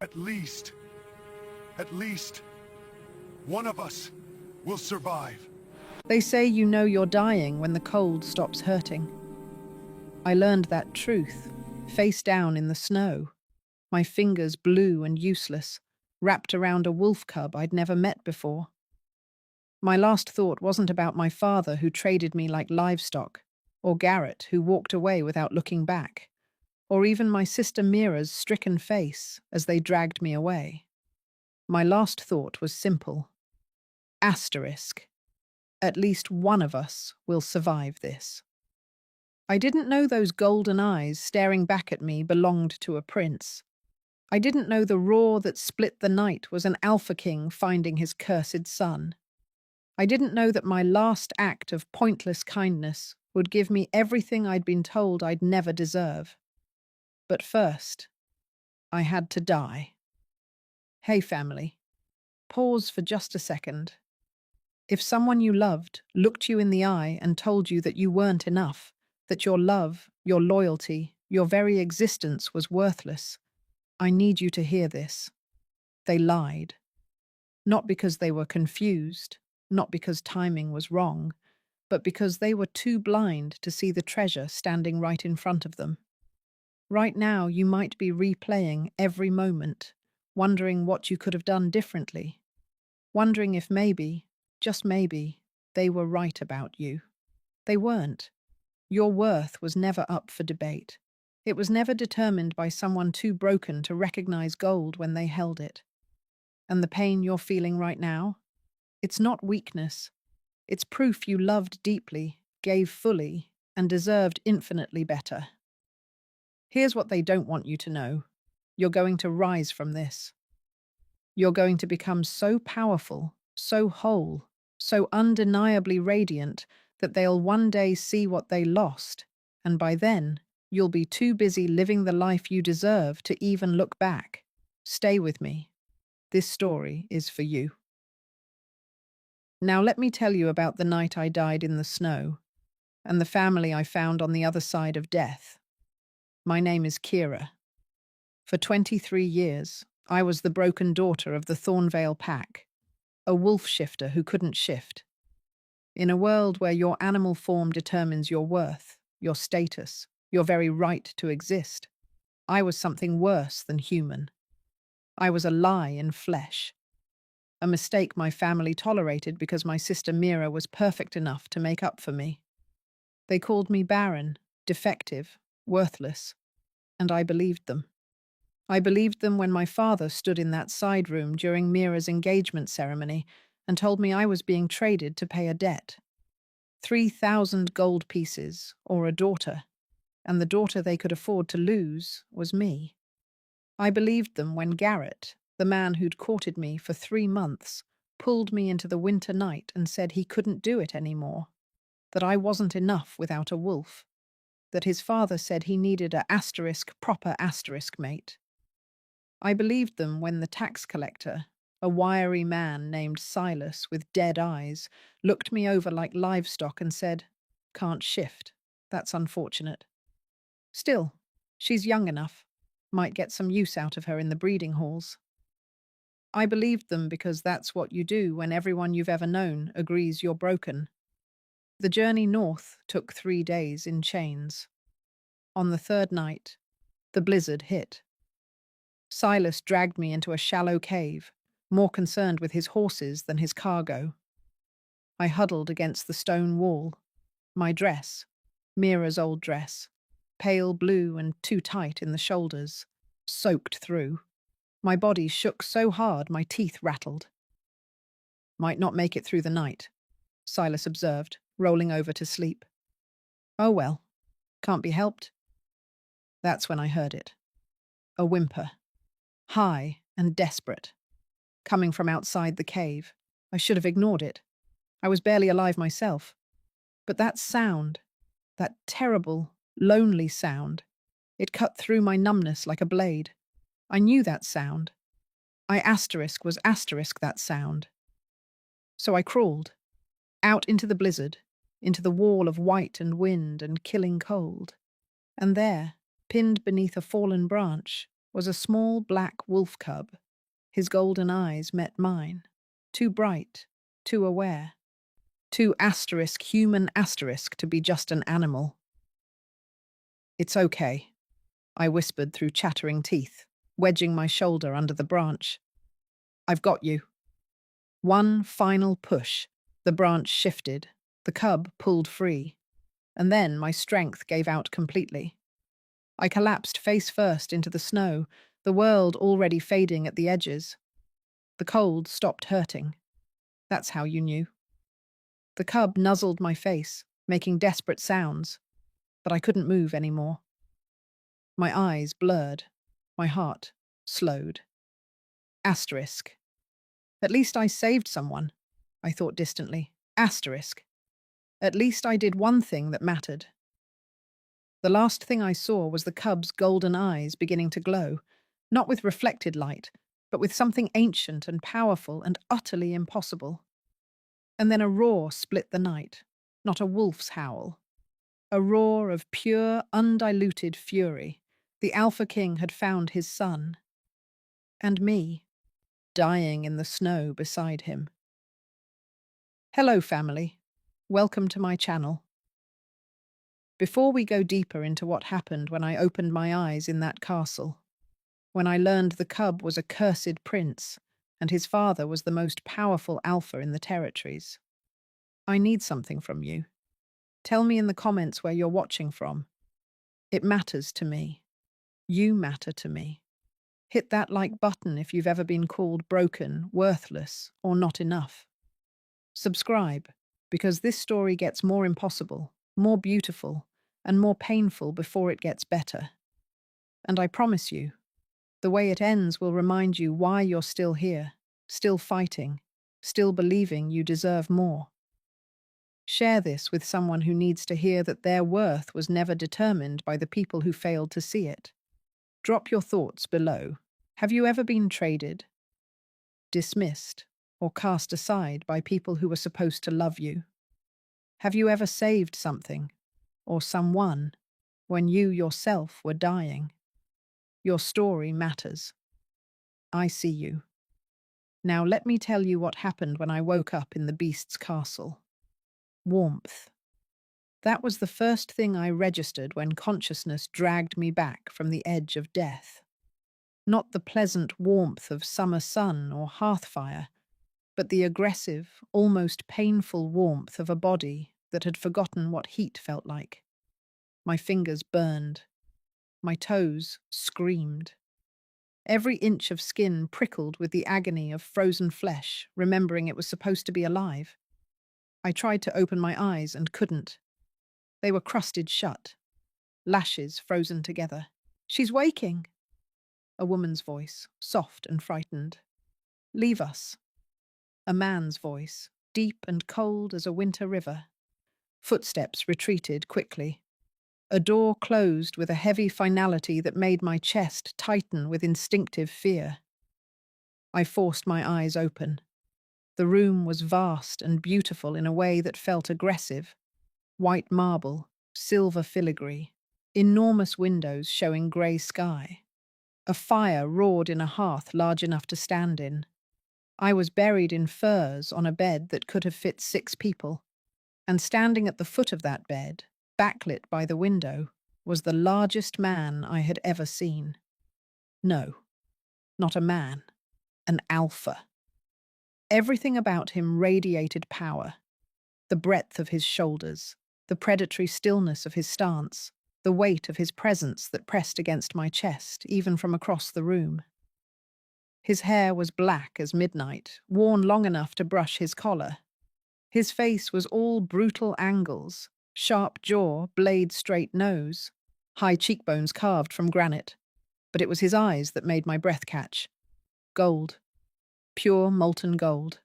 At least, at least, one of us will survive. They say you know you're dying when the cold stops hurting. I learned that truth, face down in the snow, my fingers blue and useless, wrapped around a wolf cub I'd never met before. My last thought wasn't about my father who traded me like livestock, or Garrett who walked away without looking back, or even my sister Mira's stricken face as they dragged me away. My last thought was simple. Asterisk. At least one of us will survive this. I didn't know those golden eyes staring back at me belonged to a prince. I didn't know the roar that split the night was an alpha king finding his cursed son. I didn't know that my last act of pointless kindness would give me everything I'd been told I'd never deserve. But first, I had to die. Hey, family. Pause for just a second. If someone you loved looked you in the eye and told you that you weren't enough, that your love, your loyalty, your very existence was worthless, I need you to hear this. They lied. Not because they were confused, not because timing was wrong, but because they were too blind to see the treasure standing right in front of them. Right now, you might be replaying every moment, wondering what you could have done differently, wondering if maybe, just maybe, they were right about you. They weren't. Your worth was never up for debate. It was never determined by someone too broken to recognize gold when they held it. And the pain you're feeling right now? It's not weakness. It's proof you loved deeply, gave fully, and deserved infinitely better. Here's what they don't want you to know. You're going to rise from this. You're going to become so powerful, so whole, so undeniably radiant that they'll one day see what they lost, and by then, you'll be too busy living the life you deserve to even look back. Stay with me. This story is for you. Now let me tell you about the night I died in the snow, and the family I found on the other side of death. My name is Kira. For 23 years, I was the broken daughter of the Thornvale Pack, a wolf shifter who couldn't shift. In a world where your animal form determines your worth, your status, your very right to exist, I was something worse than human. I was a lie in flesh. A mistake my family tolerated because my sister Mira was perfect enough to make up for me. They called me barren, defective, worthless, and I believed them. I believed them when my father stood in that side room during Mira's engagement ceremony and told me I was being traded to pay a debt. 3,000 gold pieces, or a daughter, and the daughter they could afford to lose was me. I believed them when Garrett, the man who'd courted me for 3 months, pulled me into the winter night and said he couldn't do it anymore, that I wasn't enough without a wolf, that his father said he needed a proper asterisk mate. I believed them when the tax collector, a wiry man named Silas with dead eyes, looked me over like livestock and said, "Can't shift. That's unfortunate. Still, she's young enough. Might get some use out of her in the breeding halls." I believed them because that's what you do when everyone you've ever known agrees you're broken. The journey north took 3 days in chains. On the third night, the blizzard hit. Silas dragged me into a shallow cave, more concerned with his horses than his cargo. I huddled against the stone wall. My dress, Mira's old dress, pale blue and too tight in the shoulders, soaked through. My body shook so hard my teeth rattled. "Might not make it through the night," Silas observed, rolling over to sleep. "Oh well, can't be helped." That's when I heard it. A whimper. High and desperate. Coming from outside the cave. I should have ignored it. I was barely alive myself. But that sound, that terrible, lonely sound, it cut through my numbness like a blade. I knew that sound. I was asterisk that sound. So I crawled. Out into the blizzard, into the wall of white and wind and killing cold. And there, pinned beneath a fallen branch, was a small black wolf cub. His golden eyes met mine. Too bright, too aware. Too human to be just an animal. "It's okay," I whispered through chattering teeth, wedging my shoulder under the branch. "I've got you." One final push. The branch shifted. The cub pulled free. And then my strength gave out completely. I collapsed face first into the snow, the world already fading at the edges. The cold stopped hurting. That's how you knew. The cub nuzzled my face, making desperate sounds, but I couldn't move anymore. My eyes blurred. My heart slowed. Asterisk. At least I saved someone, I thought distantly. Asterisk. At least I did one thing that mattered. The last thing I saw was the cub's golden eyes beginning to glow, not with reflected light, but with something ancient and powerful and utterly impossible. And then a roar split the night, not a wolf's howl. A roar of pure, undiluted fury. The Alpha King had found his son. And me, dying in the snow beside him. Hello, family. Welcome to my channel. Before we go deeper into what happened when I opened my eyes in that castle, when I learned the cub was a cursed prince, and his father was the most powerful alpha in the territories, I need something from you. Tell me in the comments where you're watching from. It matters to me. You matter to me. Hit that like button if you've ever been called broken, worthless, or not enough. Subscribe, because this story gets more impossible, more beautiful, and more painful before it gets better. And I promise you, the way it ends will remind you why you're still here, still fighting, still believing you deserve more. Share this with someone who needs to hear that their worth was never determined by the people who failed to see it. Drop your thoughts below. Have you ever been traded, dismissed, or cast aside by people who were supposed to love you? Have you ever saved something, or someone, when you yourself were dying? Your story matters. I see you. Now let me tell you what happened when I woke up in the beast's castle. Warmth. That was the first thing I registered when consciousness dragged me back from the edge of death. Not the pleasant warmth of summer sun or hearth fire, but the aggressive, almost painful warmth of a body that had forgotten what heat felt like. My fingers burned. My toes screamed. Every inch of skin prickled with the agony of frozen flesh, remembering it was supposed to be alive. I tried to open my eyes and couldn't. They were crusted shut, lashes frozen together. "She's waking!" A woman's voice, soft and frightened. "Leave us." A man's voice, deep and cold as a winter river. Footsteps retreated quickly. A door closed with a heavy finality that made my chest tighten with instinctive fear. I forced my eyes open. The room was vast and beautiful in a way that felt aggressive. White marble, silver filigree, enormous windows showing grey sky. A fire roared in a hearth large enough to stand in. I was buried in furs on a bed that could have fit 6 people, and standing at the foot of that bed, backlit by the window, was the largest man I had ever seen. No, not a man, an alpha. Everything about him radiated power. The breadth of his shoulders, the predatory stillness of his stance, the weight of his presence that pressed against my chest, even from across the room. His hair was black as midnight, worn long enough to brush his collar. His face was all brutal angles, sharp jaw, blade-straight nose, high cheekbones carved from granite. But it was his eyes that made my breath catch. Gold. Pure molten gold.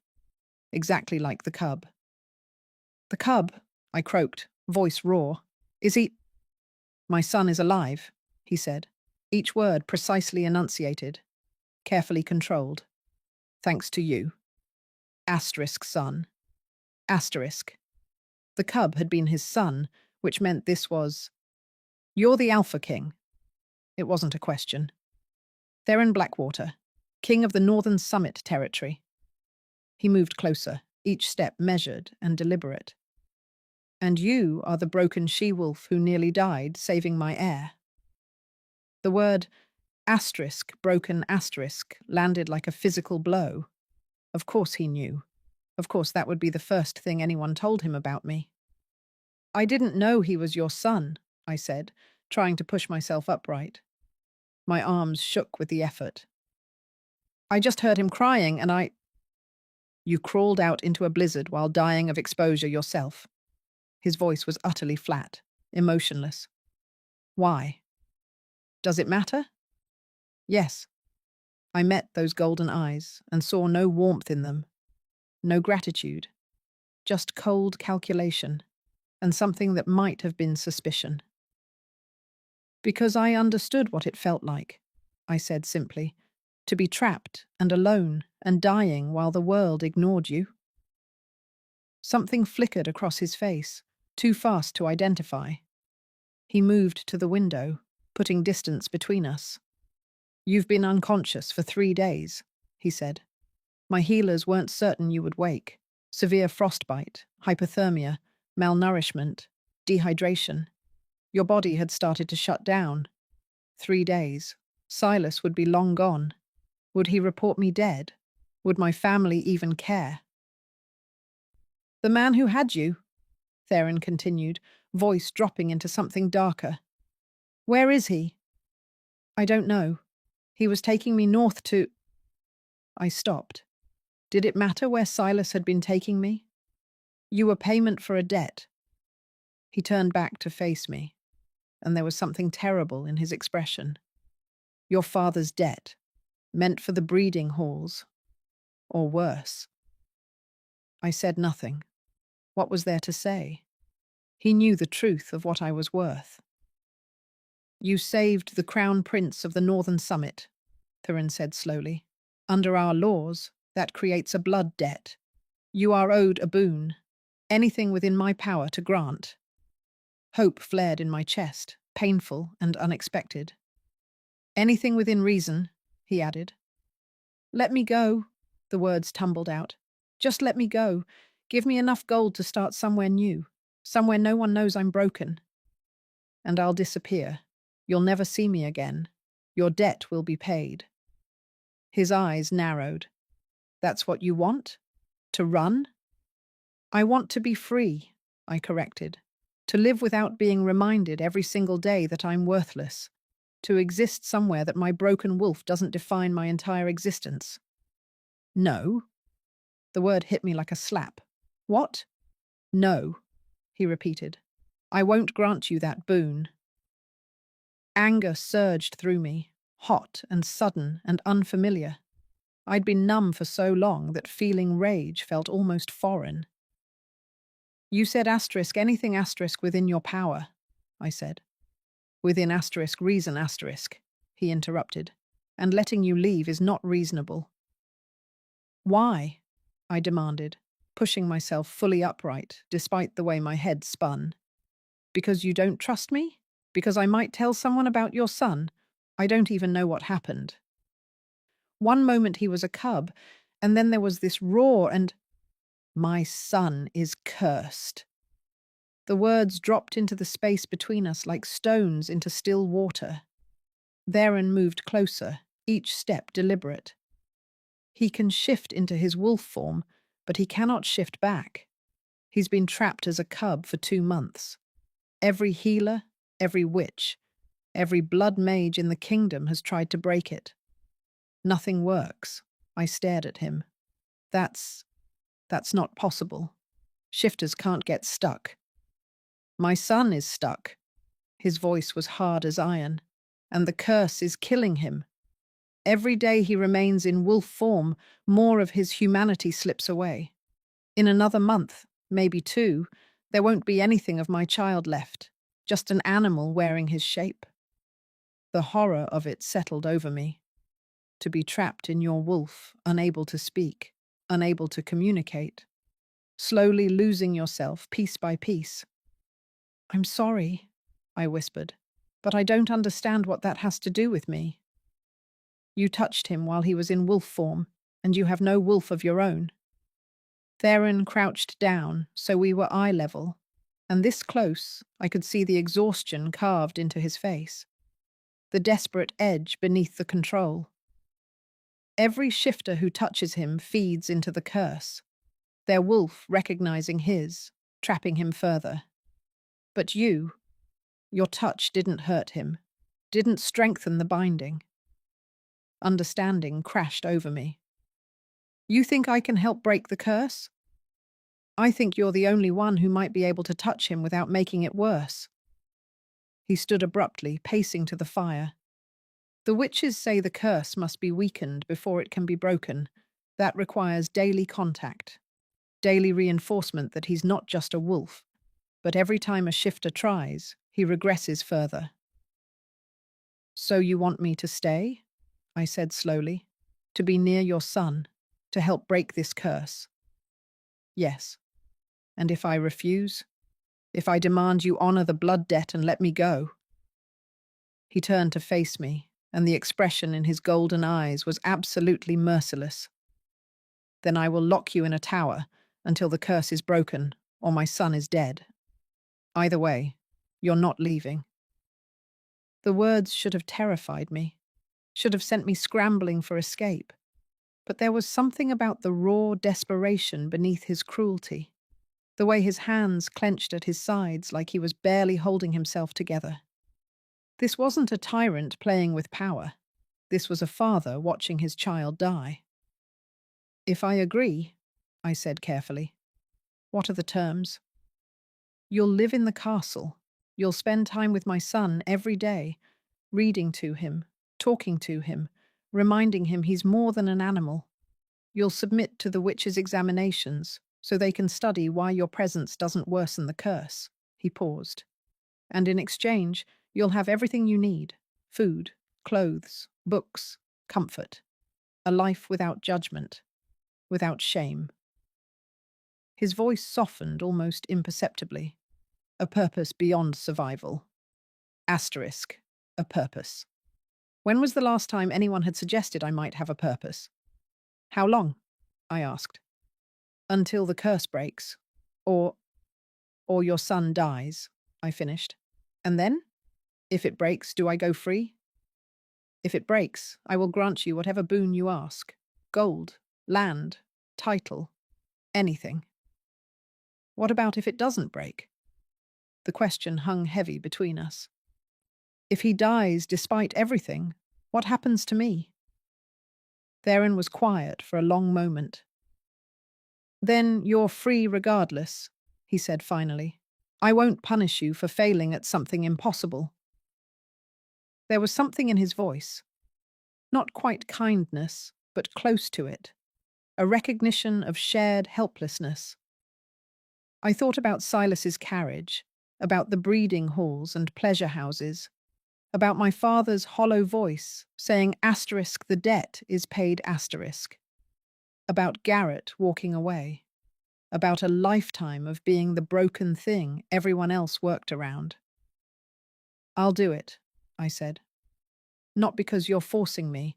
Exactly like the cub. "The cub," I croaked, voice raw. "Is he—" "My son is alive," he said, each word precisely enunciated, carefully controlled. "Thanks to you. Asterisk son. Asterisk." The cub had been his son, which meant this was— "You're the Alpha King." It wasn't a question. Theron Blackwater, king of the Northern Summit territory. He moved closer, each step measured and deliberate. And you are the broken she-wolf who nearly died, saving my heir. The word broken asterisk, landed like a physical blow. Of course he knew. Of course that would be the first thing anyone told him about me. I didn't know he was your son, I said, trying to push myself upright. My arms shook with the effort. I just heard him crying and You crawled out into a blizzard while dying of exposure yourself. His voice was utterly flat, emotionless. Why? Does it matter? Yes. I met those golden eyes and saw no warmth in them, no gratitude, just cold calculation and something that might have been suspicion. Because I understood what it felt like, I said simply, to be trapped and alone and dying while the world ignored you. Something flickered across his face, too fast to identify. He moved to the window, putting distance between us. You've been unconscious for 3 days, he said. My healers weren't certain you would wake. Severe frostbite, hypothermia, malnourishment, dehydration. Your body had started to shut down. 3 days. Silas would be long gone. Would he report me dead? Would my family even care? The man who had you, Theron continued, voice dropping into something darker. Where is he? I don't know. He was taking me north to... I stopped. Did it matter where Silas had been taking me? You were payment for a debt. He turned back to face me, and there was something terrible in his expression. Your father's debt, meant for the breeding halls, or worse. I said nothing. What was there to say? He knew the truth of what I was worth. You saved the Crown Prince of the Northern Summit, Theron said slowly. Under our laws, that creates a blood debt. You are owed a boon, anything within my power to grant. Hope flared in my chest, painful and unexpected. Anything within reason, he added. Let me go, the words tumbled out. Just let me go. Give me enough gold to start somewhere new, somewhere no one knows I'm broken. And I'll disappear. You'll never see me again. Your debt will be paid. His eyes narrowed. That's what you want? To run? I want to be free, I corrected. To live without being reminded every single day that I'm worthless. To exist somewhere that my broken wolf doesn't define my entire existence. No. The word hit me like a slap. What? No, he repeated. I won't grant you that boon. Anger surged through me, hot and sudden and unfamiliar. I'd been numb for so long that feeling rage felt almost foreign. You said anything within your power, I said. Within reason he interrupted, and letting you leave is not reasonable. Why? I demanded, pushing myself fully upright, despite the way my head spun. Because you don't trust me? Because I might tell someone about your son? I don't even know what happened. One moment he was a cub, and then there was this roar and... My son is cursed. The words dropped into the space between us like stones into still water. Theron moved closer, each step deliberate. He can shift into his wolf form, but he cannot shift back. He's been trapped as a cub for 2 months. Every healer, every witch, every blood mage in the kingdom has tried to break it. Nothing works. I stared at him. That's not possible. Shifters can't get stuck. My son is stuck. His voice was hard as iron, and the curse is killing him. Every day he remains in wolf form, more of his humanity slips away. In another month, maybe 2, there won't be anything of my child left, just an animal wearing his shape. The horror of it settled over me. To be trapped in your wolf, unable to speak, unable to communicate, slowly losing yourself piece by piece. I'm sorry, I whispered, but I don't understand what that has to do with me. You touched him while he was in wolf form, and you have no wolf of your own. Theron crouched down, so we were eye level, and this close I could see the exhaustion carved into his face, the desperate edge beneath the control. Every shifter who touches him feeds into the curse, their wolf recognizing his, trapping him further. But your touch didn't hurt him, didn't strengthen the binding. Understanding crashed over me. You think I can help break the curse? I think you're the only one who might be able to touch him without making it worse. He stood abruptly, pacing to the fire. The witches say the curse must be weakened before it can be broken. That requires daily contact, daily reinforcement that he's not just a wolf, but every time a shifter tries, he regresses further. So you want me to stay? I said slowly. To be near your son, to help break this curse. Yes. And if I refuse? If I demand you honor the blood debt and let me go? He turned to face me, and the expression in his golden eyes was absolutely merciless. Then I will lock you in a tower until the curse is broken, or my son is dead. Either way, you're not leaving. The words should have terrified me, should have sent me scrambling for escape. But there was something about the raw desperation beneath his cruelty, the way his hands clenched at his sides like he was barely holding himself together. This wasn't a tyrant playing with power. This was a father watching his child die. If I agree, I said carefully. What are the terms? You'll live in the castle. You'll spend time with my son every day, reading to him, talking to him, reminding him he's more than an animal. You'll submit to the witches' examinations so they can study why your presence doesn't worsen the curse. He paused. And in exchange, you'll have everything you need: food, clothes, books, comfort. A life without judgment, without shame. His voice softened almost imperceptibly. A purpose beyond survival. Asterisk. A purpose. When was the last time anyone had suggested I might have a purpose? How long? I asked. Until the curse breaks. Or your son dies, I finished. And then? If it breaks, do I go free? If it breaks, I will grant you whatever boon you ask. Gold, land, title, anything. What about if it doesn't break? The question hung heavy between us. If he dies despite everything, what happens to me? Theron was quiet for a long moment. Then you're free regardless, he said finally. I won't punish you for failing at something impossible. There was something in his voice. Not quite kindness, but close to it. A recognition of shared helplessness. I thought about Silas's carriage, about the breeding halls and pleasure houses, about my father's hollow voice saying asterisk the debt is paid asterisk, about Garrett walking away, about a lifetime of being the broken thing everyone else worked around. I'll do it, I said. Not because you're forcing me,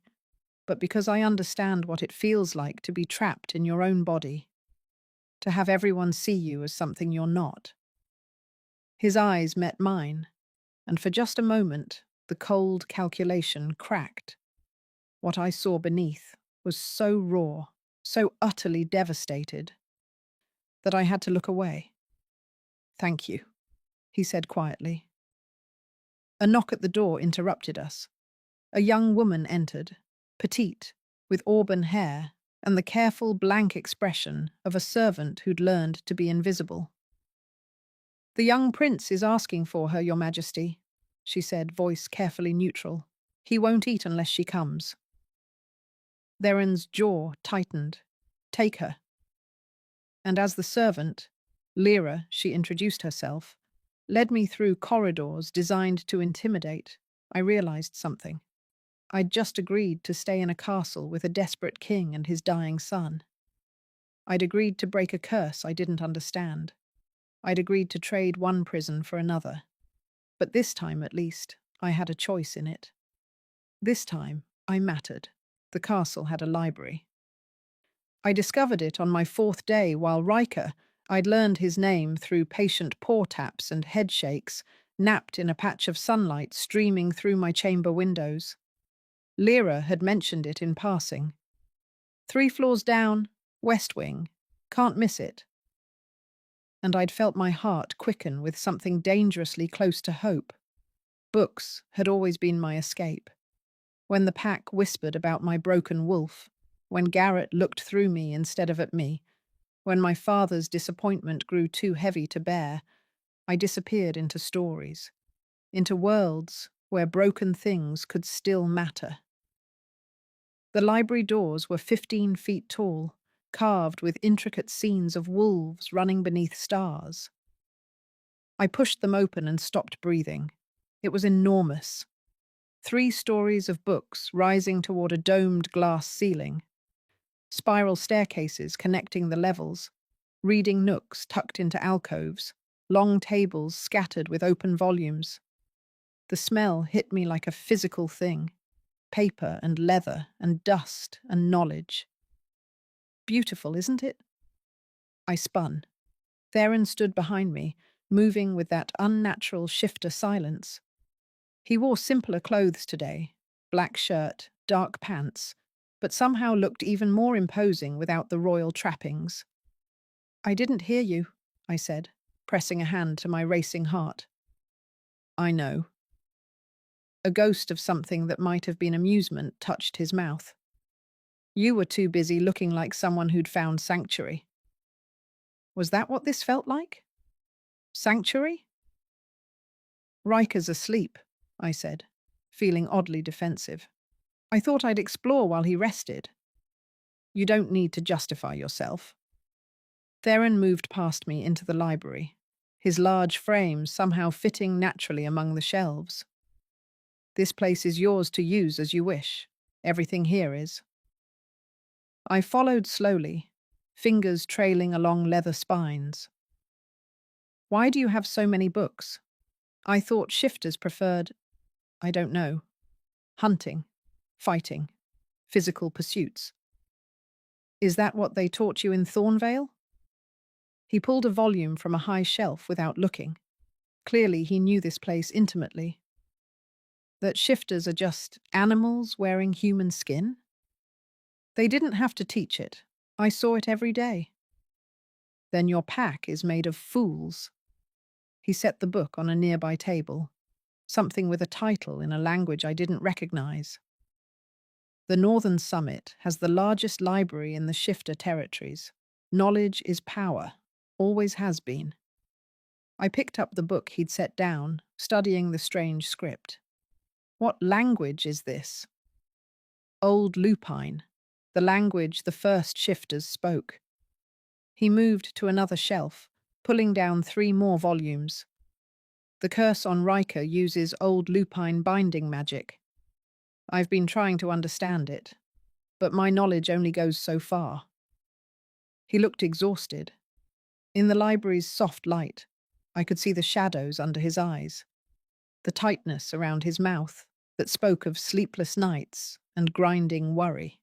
but because I understand what it feels like to be trapped in your own body, to have everyone see you as something you're not. His eyes met mine, and for just a moment, the cold calculation cracked. What I saw beneath was so raw, so utterly devastated, that I had to look away. Thank you, he said quietly. A knock at the door interrupted us. A young woman entered, petite, with auburn hair and the careful blank expression of a servant who'd learned to be invisible. The young prince is asking for her, Your Majesty, she said, voice carefully neutral. He won't eat unless she comes. Theron's jaw tightened. Take her. And as the servant, Lyra, she introduced herself, led me through corridors designed to intimidate, I realized something. I'd just agreed to stay in a castle with a desperate king and his dying son. I'd agreed to break a curse I didn't understand. I'd agreed to trade one prison for another. But this time, at least, I had a choice in it. This time, I mattered. The castle had a library. I discovered it on my 4th day while Riker, I'd learned his name through patient paw taps and head shakes, napped in a patch of sunlight streaming through my chamber windows. Lyra had mentioned it in passing. 3 floors down, West Wing. Can't miss it. And I'd felt my heart quicken with something dangerously close to hope. Books had always been my escape. When the pack whispered about my broken wolf, when Garrett looked through me instead of at me, when my father's disappointment grew too heavy to bear, I disappeared into stories, into worlds where broken things could still matter. The library doors were 15 feet tall, carved with intricate scenes of wolves running beneath stars. I pushed them open and stopped breathing. It was enormous. 3 stories of books rising toward a domed glass ceiling, spiral staircases connecting the levels, reading nooks tucked into alcoves, long tables scattered with open volumes. The smell hit me like a physical thing, paper and leather and dust and knowledge. Beautiful, isn't it? I spun. Theron stood behind me, moving with that unnatural shifter silence. He wore simpler clothes today, black shirt, dark pants, but somehow looked even more imposing without the royal trappings. I didn't hear you, I said, pressing a hand to my racing heart. I know. A ghost of something that might have been amusement touched his mouth. You were too busy looking like someone who'd found sanctuary. Was that what this felt like? Sanctuary? Riker's asleep, I said, feeling oddly defensive. I thought I'd explore while he rested. You don't need to justify yourself. Theron moved past me into the library, his large frame somehow fitting naturally among the shelves. This place is yours to use as you wish. Everything here is. I followed slowly, fingers trailing along leather spines. Why do you have so many books? I thought shifters preferred, I don't know, hunting, fighting, physical pursuits. Is that what they taught you in Thornvale? He pulled a volume from a high shelf without looking. Clearly he knew this place intimately. That shifters are just animals wearing human skin? They didn't have to teach it. I saw it every day. Then your pack is made of fools. He set the book on a nearby table, something with a title in a language I didn't recognize. The Northern Summit has the largest library in the shifter territories. Knowledge is power, always has been. I picked up the book he'd set down, studying the strange script. What language is this? Old Lupine, the language the first shifters spoke. He moved to another shelf, pulling down 3 more volumes. The curse on Riker uses Old Lupine binding magic. I've been trying to understand it, but my knowledge only goes so far. He looked exhausted. In the library's soft light, I could see the shadows under his eyes, the tightness around his mouth that spoke of sleepless nights and grinding worry.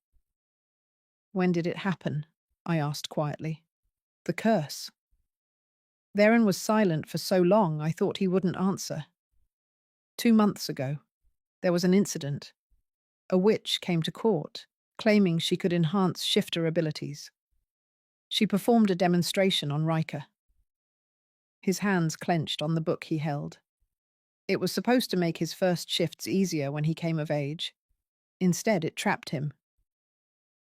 When did it happen? I asked quietly. The curse. Theron was silent for so long I thought he wouldn't answer. 2 months ago, there was an incident. A witch came to court, claiming she could enhance shifter abilities. She performed a demonstration on Riker. His hands clenched on the book he held. It was supposed to make his first shifts easier when he came of age. Instead, it trapped him.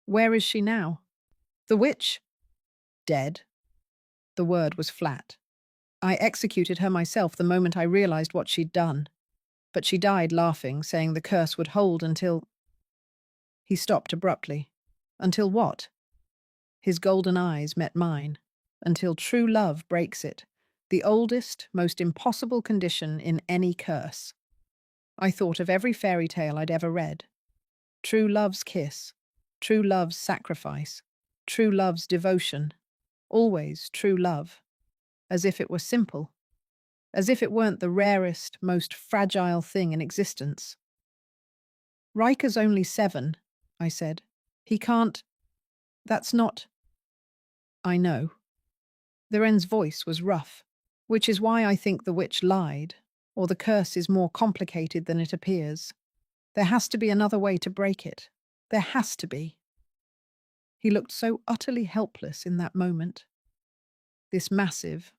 Where is she now? The witch? Dead. The word was flat. I executed her myself the moment I realized what she'd done. But she died laughing, saying the curse would hold until... He stopped abruptly. Until what? His golden eyes met mine. Until true love breaks it. The oldest, most impossible condition in any curse. I thought of every fairy tale I'd ever read. True love's kiss. True love's sacrifice. True love's devotion. Always true love. As if it were simple. As if it weren't the rarest, most fragile thing in existence. Riker's only 7, I said. He can't. That's not. I know. The wren's voice was rough, which is why I think the witch lied, or the curse is more complicated than it appears. There has to be another way to break it. There has to be. He looked so utterly helpless in that moment. This massive,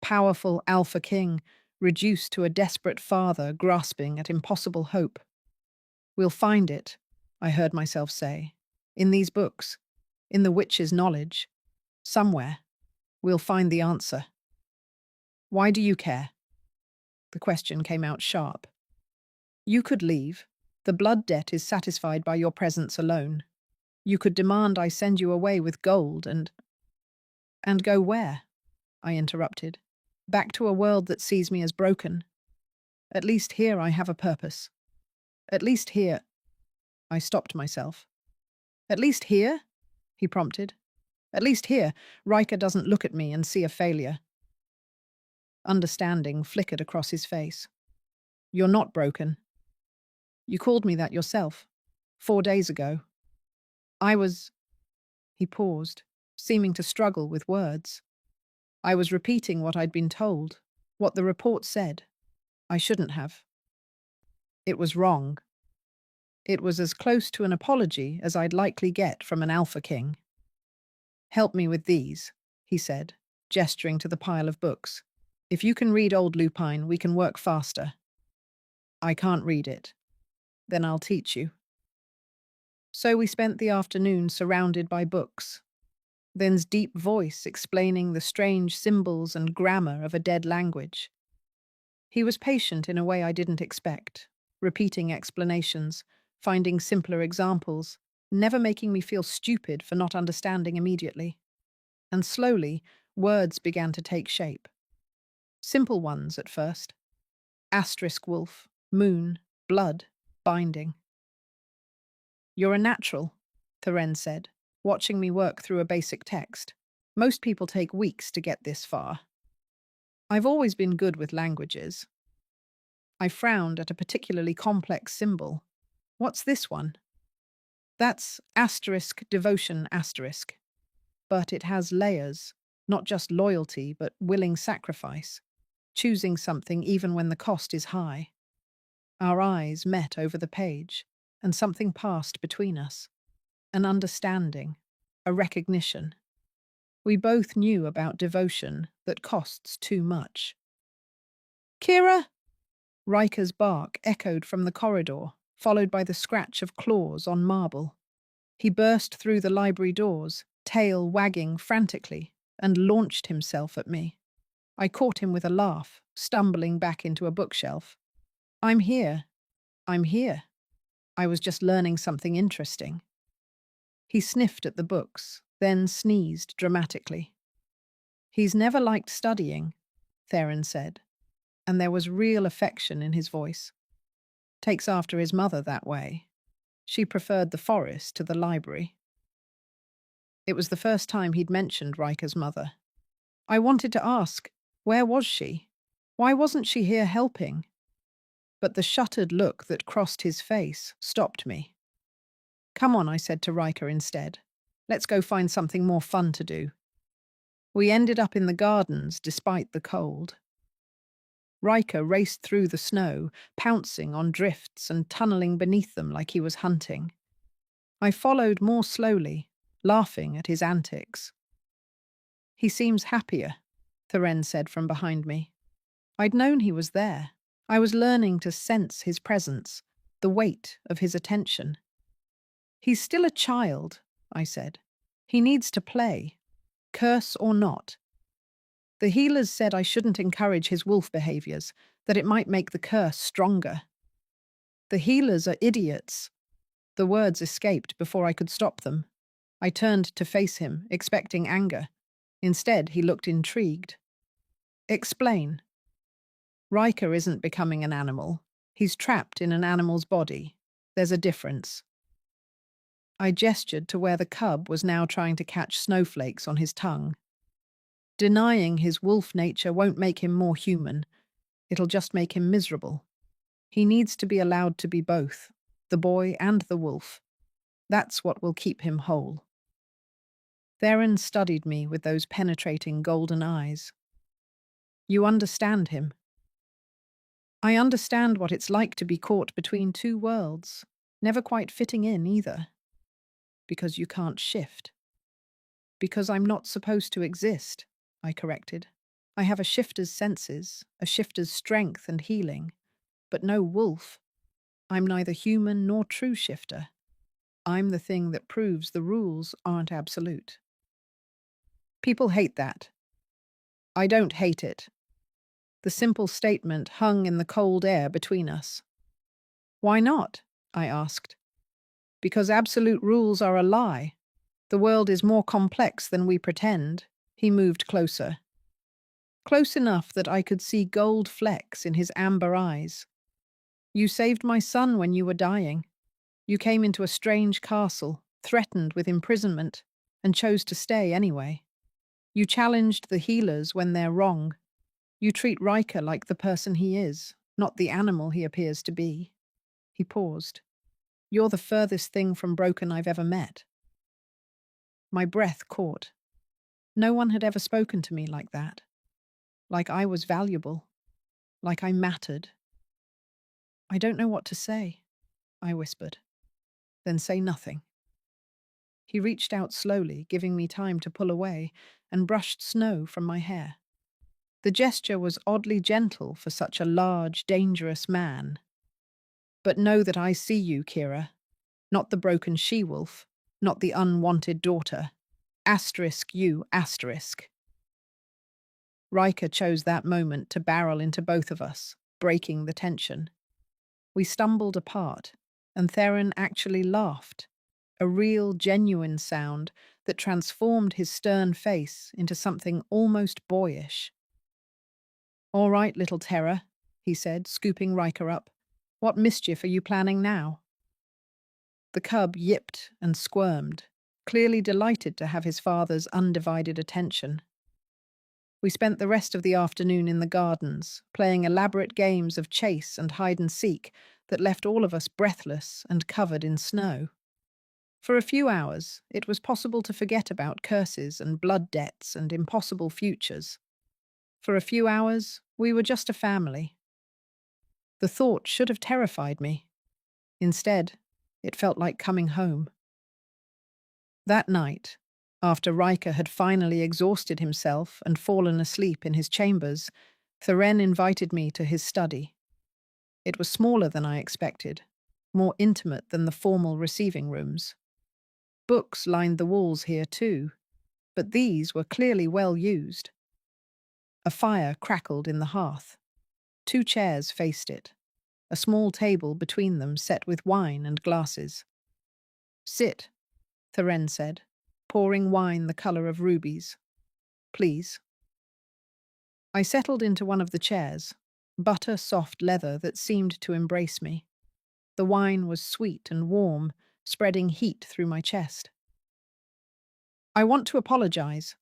powerful alpha king reduced to a desperate father grasping at impossible hope. We'll find it, I heard myself say, in these books, in the witch's knowledge. Somewhere, we'll find the answer. Why do you care? The question came out sharp. You could leave. The blood debt is satisfied by your presence alone. You could demand I send you away with gold and go where? I interrupted. Back to a world that sees me as broken. At least here I have a purpose. At least here. I stopped myself. At least here? He prompted. At least here, Riker doesn't look at me and see a failure. Understanding flickered across his face. You're not broken. You called me that yourself, 4 days ago. He paused, seeming to struggle with words. I was repeating what I'd been told, what the report said. I shouldn't have. It was wrong. It was as close to an apology as I'd likely get from an Alpha King. Help me with these, he said, gesturing to the pile of books. If you can read Old Lupine, we can work faster. I can't read it. Then I'll teach you. So we spent the afternoon surrounded by books. Then's deep voice explaining the strange symbols and grammar of a dead language. He was patient in a way I didn't expect, repeating explanations, finding simpler examples, never making me feel stupid for not understanding immediately. And slowly, words began to take shape. Simple ones at first. Asterisk wolf, moon, blood, binding. You're a natural, Theren said, watching me work through a basic text. Most people take weeks to get this far. I've always been good with languages. I frowned at a particularly complex symbol. What's this one? That's asterisk devotion asterisk. But it has layers, not just loyalty, but willing sacrifice, choosing something even when the cost is high. Our eyes met over the page, and something passed between us. An understanding, a recognition. We both knew about devotion that costs too much. Kira! Riker's bark echoed from the corridor, followed by the scratch of claws on marble. He burst through the library doors, tail wagging frantically, and launched himself at me. I caught him with a laugh, stumbling back into a bookshelf. I'm here. I'm here. I was just learning something interesting. He sniffed at the books, then sneezed dramatically. He's never liked studying, Theren said, and there was real affection in his voice. Takes after his mother that way. She preferred the forest to the library. It was the first time he'd mentioned Riker's mother. I wanted to ask, where was she? Why wasn't she here helping? But the shuttered look that crossed his face stopped me. Come on, I said to Riker instead. Let's go find something more fun to do. We ended up in the gardens despite the cold. Riker raced through the snow, pouncing on drifts and tunneling beneath them like he was hunting. I followed more slowly, laughing at his antics. He seems happier, Theren said from behind me. I'd known he was there. I was learning to sense his presence, the weight of his attention. He's still a child, I said. He needs to play, curse or not. The healers said I shouldn't encourage his wolf behaviors, that it might make the curse stronger. The healers are idiots. The words escaped before I could stop them. I turned to face him, expecting anger. Instead, he looked intrigued. Explain. Riker isn't becoming an animal. He's trapped in an animal's body. There's a difference. I gestured to where the cub was now trying to catch snowflakes on his tongue. Denying his wolf nature won't make him more human. It'll just make him miserable. He needs to be allowed to be both, the boy and the wolf. That's what will keep him whole. Theron studied me with those penetrating golden eyes. You understand him. I understand what it's like to be caught between two worlds, never quite fitting in either. Because you can't shift. Because I'm not supposed to exist, I corrected. I have a shifter's senses, a shifter's strength and healing, but no wolf. I'm neither human nor true shifter. I'm the thing that proves the rules aren't absolute. People hate that. I don't hate it. The simple statement hung in the cold air between us. Why not? I asked. Because absolute rules are a lie. The world is more complex than we pretend. He moved closer. Close enough that I could see gold flecks in his amber eyes. You saved my son when you were dying. You came into a strange castle, threatened with imprisonment, and chose to stay anyway. You challenged the healers when they're wrong. You treat Riker like the person he is, not the animal he appears to be. He paused. You're the furthest thing from broken I've ever met. My breath caught. No one had ever spoken to me like that. Like I was valuable. Like I mattered. I don't know what to say, I whispered. Then say nothing. He reached out slowly, giving me time to pull away, and brushed snow from my hair. The gesture was oddly gentle for such a large, dangerous man. But know that I see you, Kira. Not the broken she-wolf, not the unwanted daughter. Asterisk you, asterisk. Riker chose that moment to barrel into both of us, breaking the tension. We stumbled apart, and Theron actually laughed, a real, genuine sound that transformed his stern face into something almost boyish. All right, little terror, he said, scooping Riker up. What mischief are you planning now? The cub yipped and squirmed, clearly delighted to have his father's undivided attention. We spent the rest of the afternoon in the gardens, playing elaborate games of chase and hide-and-seek that left all of us breathless and covered in snow. For a few hours, it was possible to forget about curses and blood debts and impossible futures. For a few hours, we were just a family. The thought should have terrified me. Instead, it felt like coming home. That night, after Riker had finally exhausted himself and fallen asleep in his chambers, Theron invited me to his study. It was smaller than I expected, more intimate than the formal receiving rooms. Books lined the walls here too, but these were clearly well used. A fire crackled in the hearth. 2 chairs faced it, a small table between them set with wine and glasses. Sit, Theron said, pouring wine the colour of rubies. Please. I settled into one of the chairs, butter-soft leather that seemed to embrace me. The wine was sweet and warm, spreading heat through my chest. I want to apologize,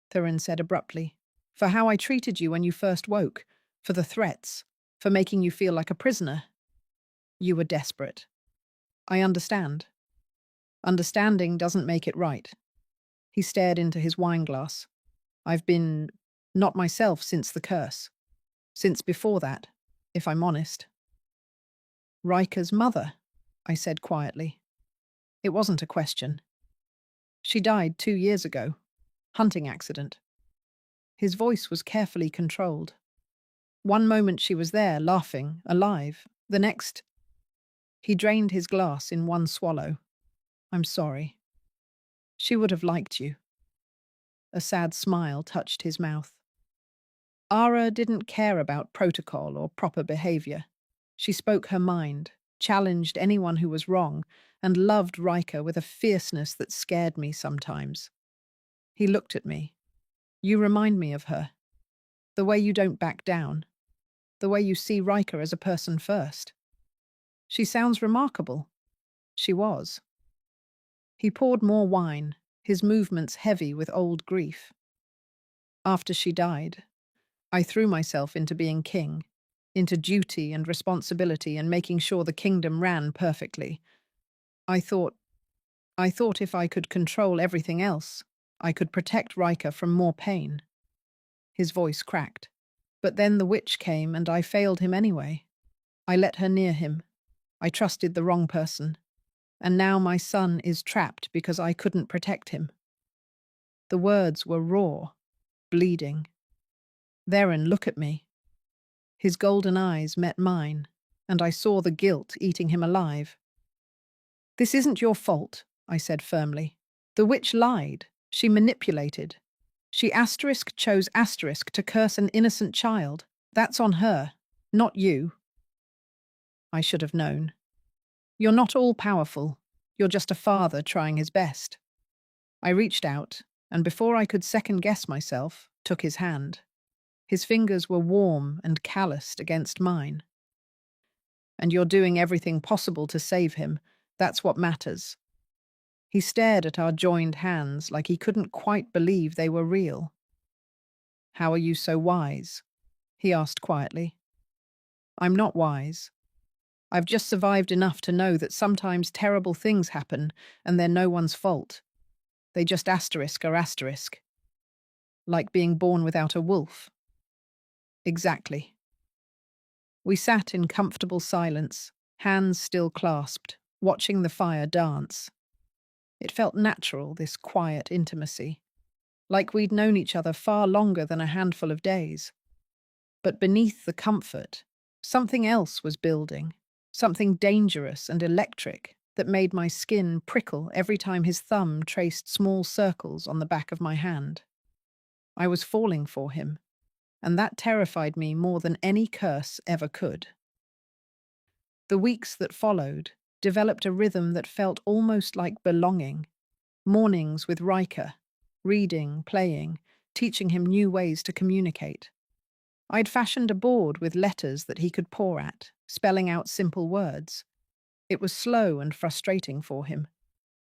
Theron said abruptly, for how I treated you when you first woke, for the threats, for making you feel like a prisoner. You were desperate. I understand. Understanding doesn't make it right. He stared into his wineglass. I've been not myself since the curse. Since before that, if I'm honest. Riker's mother, I said quietly. It wasn't a question. She died 2 years ago. Hunting accident. His voice was carefully controlled. One moment she was there, laughing, alive. The next, he drained his glass in one swallow. I'm sorry. She would have liked you. A sad smile touched his mouth. Ara didn't care about protocol or proper behavior. She spoke her mind, challenged anyone who was wrong, and loved Riker with a fierceness that scared me sometimes. He looked at me. You remind me of her. The way you don't back down. The way you see Riker as a person first. She sounds remarkable. She was. He poured more wine, his movements heavy with old grief. After she died, I threw myself into being king. into duty and responsibility and making sure the kingdom ran perfectly. I thought if I could control everything else, I could protect Riker from more pain. His voice cracked. But then the witch came and I failed him anyway. I let her near him. I trusted the wrong person. And now my son is trapped because I couldn't protect him. The words were raw, bleeding. Theron, look at me. His golden eyes met mine, and I saw the guilt eating him alive. This isn't your fault, I said firmly. The witch lied. She manipulated. She chose to curse an innocent child. That's on her, not you. I should have known. You're not all-powerful. You're just a father trying his best. I reached out, and before I could second-guess myself, took his hand. His fingers were warm and calloused against mine. And you're doing everything possible to save him. That's what matters. He stared at our joined hands like he couldn't quite believe they were real. How are you so wise? He asked quietly. I'm not wise. I've just survived enough to know that sometimes terrible things happen and they're no one's fault. They just are asterisk. Like being born without a wolf. Exactly. We sat in comfortable silence, hands still clasped, watching the fire dance. It felt natural, this quiet intimacy, like we'd known each other far longer than a handful of days. But beneath the comfort, something else was building, something dangerous and electric that made my skin prickle every time his thumb traced small circles on the back of my hand. I was falling for him, and that terrified me more than any curse ever could. The weeks that followed developed a rhythm that felt almost like belonging. Mornings with Riker, reading, playing, teaching him new ways to communicate. I'd fashioned a board with letters that he could paw at, spelling out simple words. It was slow and frustrating for him,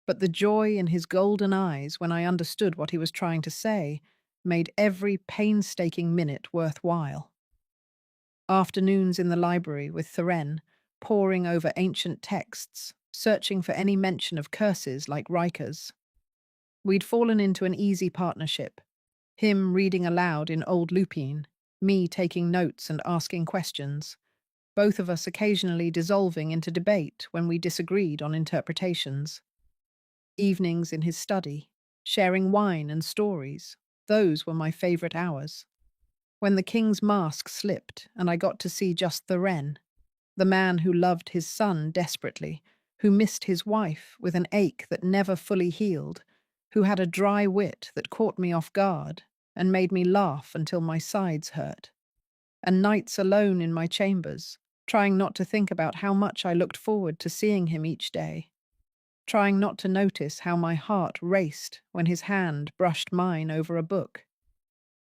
but the joy in his golden eyes when I understood what he was trying to say made every painstaking minute worthwhile. Afternoons in the library with Theron, poring over ancient texts, searching for any mention of curses like Riker's. We'd fallen into an easy partnership, him reading aloud in old Lupine, me taking notes and asking questions, both of us occasionally dissolving into debate when we disagreed on interpretations. Evenings in his study, sharing wine and stories, those were my favourite hours. When the king's mask slipped and I got to see just Theron, the man who loved his son desperately, who missed his wife with an ache that never fully healed, who had a dry wit that caught me off guard and made me laugh until my sides hurt. And nights alone in my chambers, trying not to think about how much I looked forward to seeing him each day. Trying not to notice how my heart raced when his hand brushed mine over a book.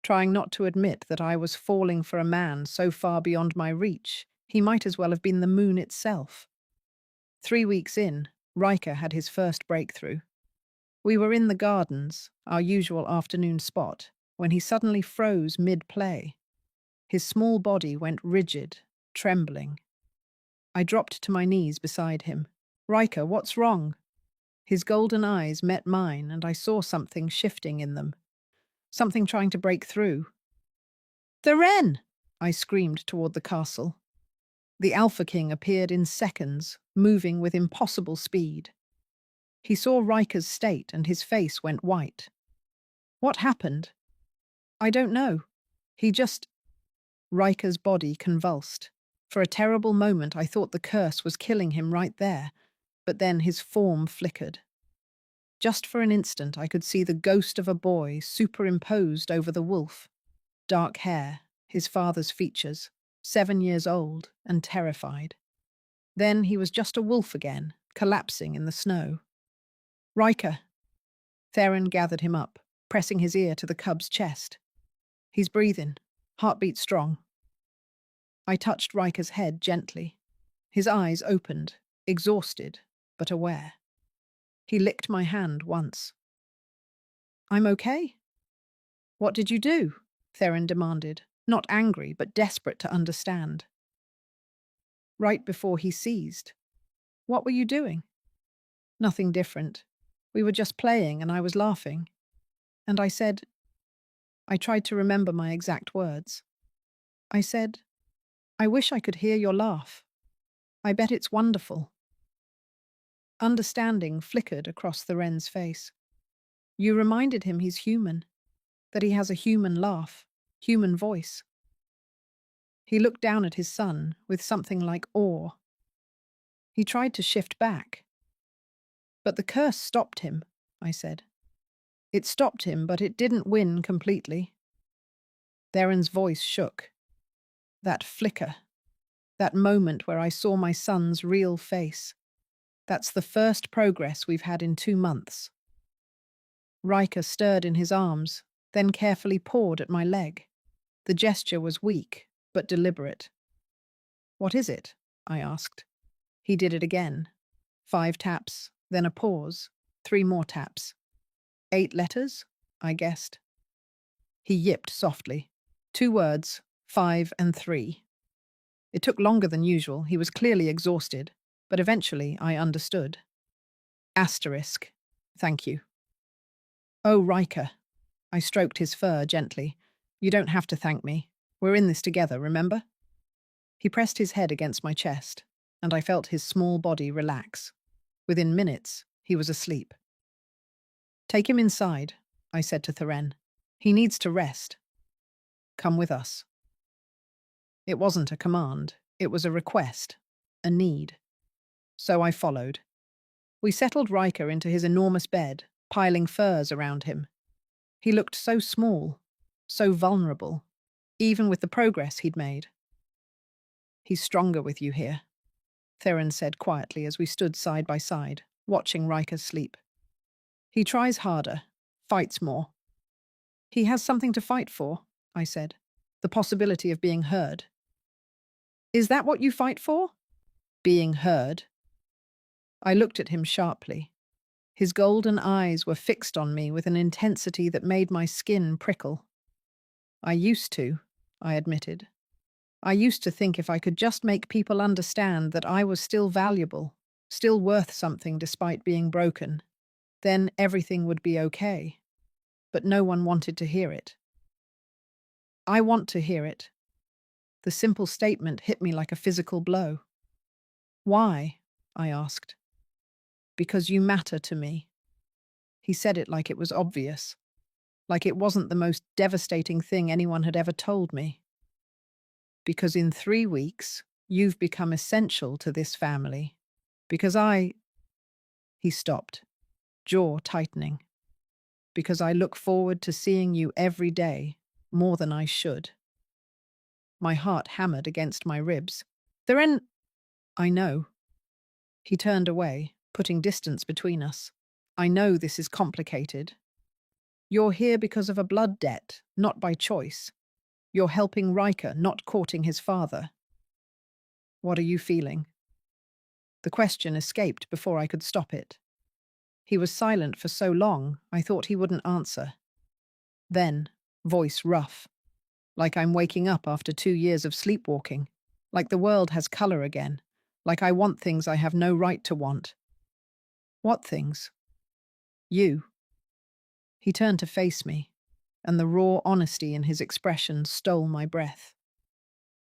Trying not to admit that I was falling for a man so far beyond my reach, he might as well have been the moon itself. 3 weeks in, Riker had his first breakthrough. We were in the gardens, our usual afternoon spot, when he suddenly froze mid-play. His small body went rigid, trembling. I dropped to my knees beside him. Riker, what's wrong? His golden eyes met mine, and I saw something shifting in them. Something trying to break through. Theron! I screamed toward the castle. The Alpha King appeared in seconds, moving with impossible speed. He saw Riker's state and his face went white. What happened? I don't know. Riker's body convulsed. For a terrible moment I thought the curse was killing him right there, but then his form flickered. Just for an instant I could see the ghost of a boy superimposed over the wolf. Dark hair, his father's features, 7 years old and terrified. Then he was just a wolf again, collapsing in the snow. Riker! Theron gathered him up, pressing his ear to the cub's chest. He's breathing, heartbeat strong. I touched Riker's head gently. His eyes opened, exhausted, but aware. He licked my hand once. I'm okay. What did you do? Theron demanded, not angry, but desperate to understand. right before he seized. What were you doing? Nothing different. We were just playing and I was laughing. And I tried to remember my exact words. I said, I wish I could hear your laugh. I bet it's wonderful. Understanding flickered across the wren's face. You reminded him he's human, that he has a human laugh, human voice. He looked down at his son with something like awe. He tried to shift back. But the curse stopped him, I said. It stopped him, but it didn't win completely. Theron's voice shook. That flicker, that moment where I saw my son's real face. That's the first progress we've had in 2 months. Riker stirred in his arms, then carefully pawed at my leg. The gesture was weak, but deliberate. What is it? I asked. He did it again. 5 taps, then a pause, 3 more taps. 8 letters? I guessed. He yipped softly. 2 words, 5 and 3. It took longer than usual. He was clearly exhausted, but eventually I understood. Asterisk. Thank you. Oh, Riker. I stroked his fur gently. You don't have to thank me. We're in this together, remember? He pressed his head against my chest, and I felt his small body relax. Within minutes, he was asleep. Take him inside, I said to Theren. He needs to rest. Come with us. It wasn't a command. It was a request, a need. So I followed. We settled Riker into his enormous bed, piling furs around him. He looked so small, so vulnerable, even with the progress he'd made. He's stronger with you here, Theren said quietly as we stood side by side, watching Riker sleep. He tries harder, fights more. He has something to fight for, I said, the possibility of being heard. Is that what you fight for? Being heard. I looked at him sharply. His golden eyes were fixed on me with an intensity that made my skin prickle. I used to, I admitted. I used to think if I could just make people understand that I was still valuable, still worth something despite being broken, then everything would be okay. But no one wanted to hear it. I want to hear it. The simple statement hit me like a physical blow. Why? I asked. Because you matter to me. He said it like it was obvious, like it wasn't the most devastating thing anyone had ever told me. Because in 3 weeks, you've become essential to this family. Because He stopped, jaw tightening. Because I look forward to seeing you every day, more than I should. My heart hammered against my ribs. I know. He turned away, putting distance between us. I know this is complicated. You're here because of a blood debt, not by choice. You're helping Riker, not courting his father. What are you feeling? The question escaped before I could stop it. He was silent for so long, I thought he wouldn't answer. Then, voice rough, like I'm waking up after 2 years of sleepwalking, like the world has color again, like I want things I have no right to want. What things? You. He turned to face me, and the raw honesty in his expression stole my breath.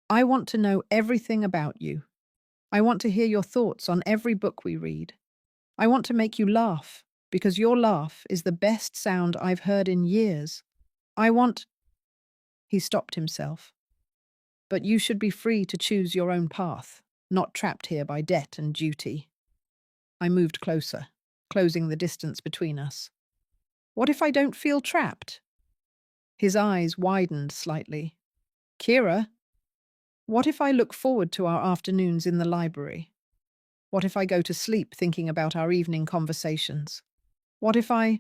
I want to know everything about you. I want to hear your thoughts on every book we read. I want to make you laugh, because your laugh is the best sound I've heard in years. He stopped himself. But you should be free to choose your own path, not trapped here by debt and duty. I moved closer, closing the distance between us. What if I don't feel trapped? His eyes widened slightly. Kira, what if I look forward to our afternoons in the library? What if I go to sleep thinking about our evening conversations? What if I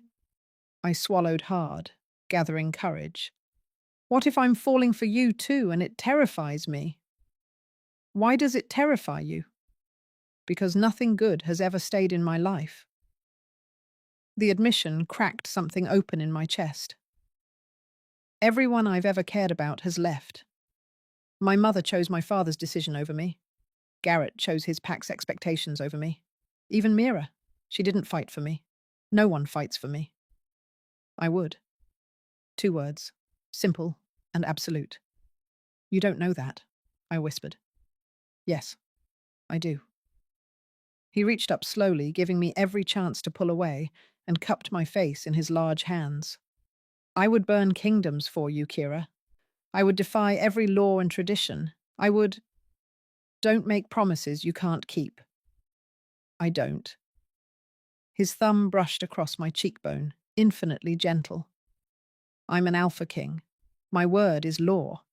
swallowed hard, gathering courage. What if I'm falling for you too and it terrifies me? Why does it terrify you? Because nothing good has ever stayed in my life. The admission cracked something open in my chest. Everyone I've ever cared about has left. My mother chose my father's decision over me. Garrett chose his pack's expectations over me. Even Mira. She didn't fight for me. No one fights for me. I would. 2 words. Simple and absolute. You don't know that, I whispered. Yes, I do. He reached up slowly, giving me every chance to pull away, and cupped my face in his large hands. I would burn kingdoms for you, Kira. I would defy every law and tradition. I would... Don't make promises you can't keep. I don't. His thumb brushed across my cheekbone, infinitely gentle. I'm an Alpha King. My word is law.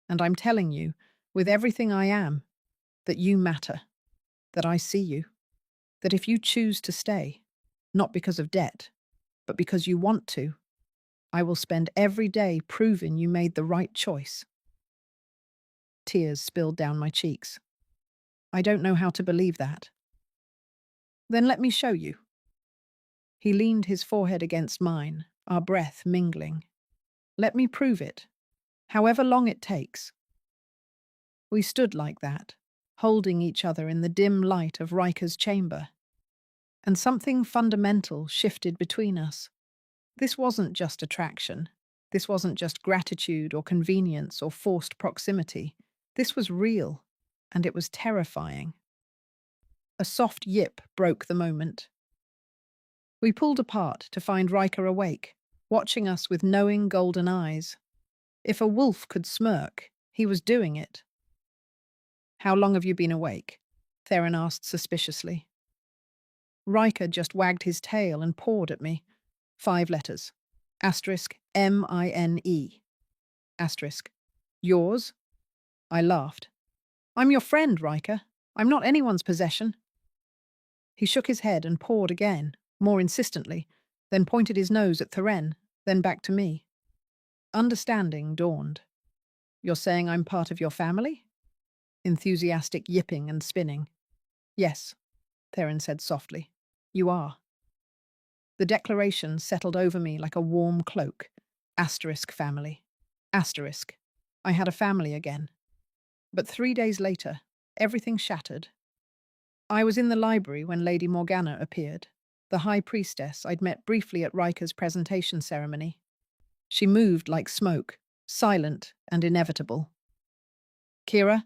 And I'm telling you, with everything I am, that you matter, that I see you, that if you choose to stay, not because of debt, but because you want to, I will spend every day proving you made the right choice. Tears spilled down my cheeks. I don't know how to believe that. Then let me show you. He leaned his forehead against mine, our breath mingling. Let me prove it, however long it takes. We stood like that, holding each other in the dim light of Riker's chamber. And something fundamental shifted between us. This wasn't just attraction. This wasn't just gratitude or convenience or forced proximity. This was real, and it was terrifying. A soft yip broke the moment. We pulled apart to find Riker awake, watching us with knowing golden eyes. If a wolf could smirk, he was doing it. How long have you been awake? Theron asked suspiciously. Riker just wagged his tail and pawed at me. 5 letters. Asterisk M-I-N-E. Asterisk. Yours? I laughed. I'm your friend, Riker. I'm not anyone's possession. He shook his head and pawed again, more insistently, then pointed his nose at Theron, then back to me. Understanding dawned. You're saying I'm part of your family? Enthusiastic yipping and spinning. Yes, Theron said softly. You are. The declaration settled over me like a warm cloak. Asterisk family. Asterisk. I had a family again. But 3 days later, everything shattered. I was in the library when Lady Morgana appeared, the high priestess I'd met briefly at Riker's presentation ceremony. She moved like smoke, silent and inevitable. Kira,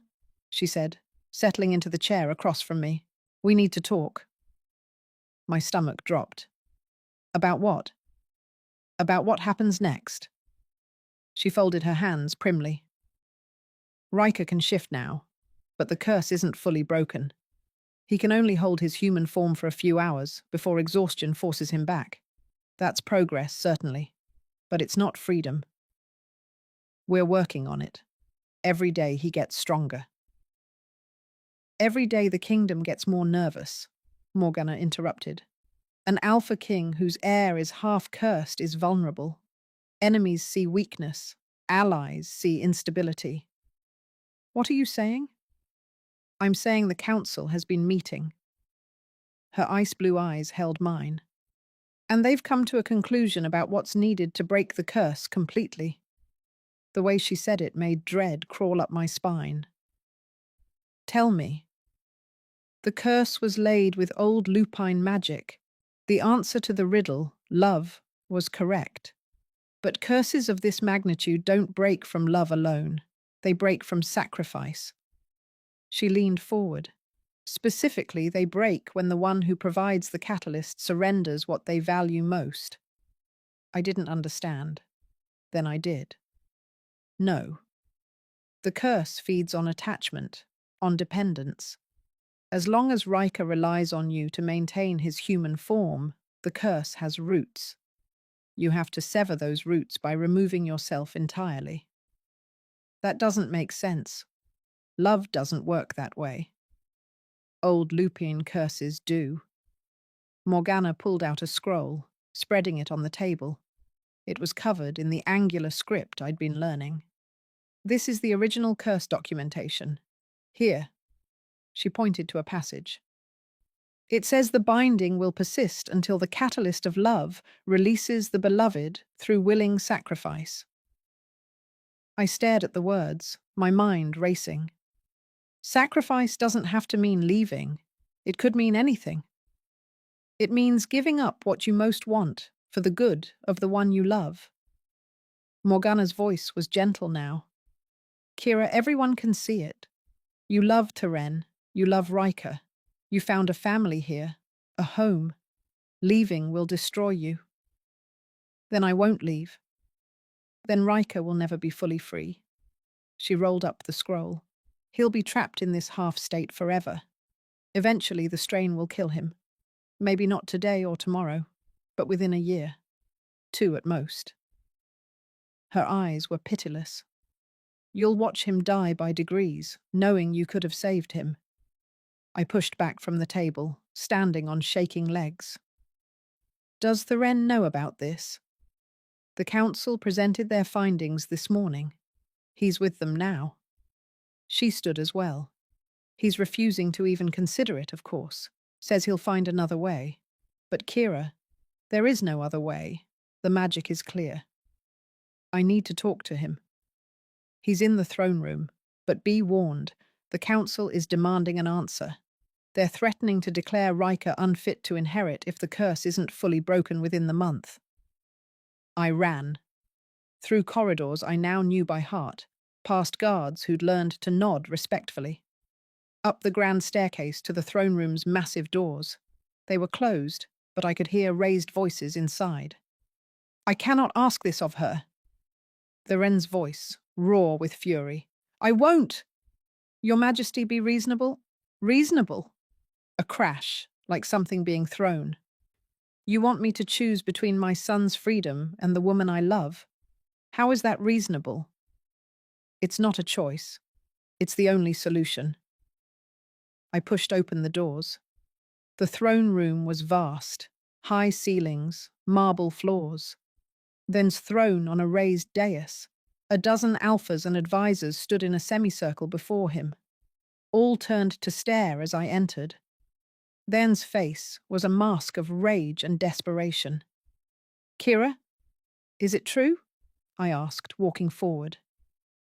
she said, settling into the chair across from me. We need to talk. My stomach dropped. About what? About what happens next. She folded her hands primly. Riker can shift now, but the curse isn't fully broken. He can only hold his human form for a few hours before exhaustion forces him back. That's progress, certainly, but it's not freedom. We're working on it. Every day he gets stronger. Every day the kingdom gets more nervous, Morgana interrupted. An Alpha King whose heir is half cursed is vulnerable. Enemies see weakness. Allies see instability. What are you saying? I'm saying the council has been meeting. Her ice blue eyes held mine. And they've come to a conclusion about what's needed to break the curse completely. The way she said it made dread crawl up my spine. Tell me. The curse was laid with old lupine magic. The answer to the riddle, love, was correct. But curses of this magnitude don't break from love alone. They break from sacrifice. She leaned forward. Specifically, they break when the one who provides the catalyst surrenders what they value most. I didn't understand. Then I did. No. The curse feeds on attachment, on dependence. As long as Riker relies on you to maintain his human form, the curse has roots. You have to sever those roots by removing yourself entirely. That doesn't make sense. Love doesn't work that way. Old lupine curses do. Morgana pulled out a scroll, spreading it on the table. It was covered in the angular script I'd been learning. This is the original curse documentation. Here. She pointed to a passage. It says the binding will persist until the catalyst of love releases the beloved through willing sacrifice. I stared at the words, my mind racing. Sacrifice doesn't have to mean leaving. It could mean anything. It means giving up what you most want for the good of the one you love. Morgana's voice was gentle now. Kira, everyone can see it. You love Teren. You love Riker. You found a family here, a home. Leaving will destroy you. Then I won't leave. Then Riker will never be fully free. She rolled up the scroll. He'll be trapped in this half-state forever. Eventually the strain will kill him. Maybe not today or tomorrow, but within a year. 2 at most. Her eyes were pitiless. You'll watch him die by degrees, knowing you could have saved him. I pushed back from the table, standing on shaking legs. Does Thren know about this? The council presented their findings this morning. He's with them now. She stood as well. He's refusing to even consider it, of course. Says he'll find another way. But Kira, there is no other way. The magic is clear. I need to talk to him. He's in the throne room, but be warned, the council is demanding an answer. They're threatening to declare Riker unfit to inherit if the curse isn't fully broken within the month. I ran. Through corridors I now knew by heart, past guards who'd learned to nod respectfully. Up the grand staircase to the throne room's massive doors. They were closed, but I could hear raised voices inside. I cannot ask this of her. Then's voice, raw with fury. I won't! Your Majesty, be reasonable? Reasonable? A crash, like something being thrown. You want me to choose between my son's freedom and the woman I love? How is that reasonable? It's not a choice. It's the only solution. I pushed open the doors. The throne room was vast, high ceilings, marble floors. Then's throne on a raised dais. A dozen alphas and advisors stood in a semicircle before him. All turned to stare as I entered. Then's face was a mask of rage and desperation. Kira, is it true? I asked, walking forward.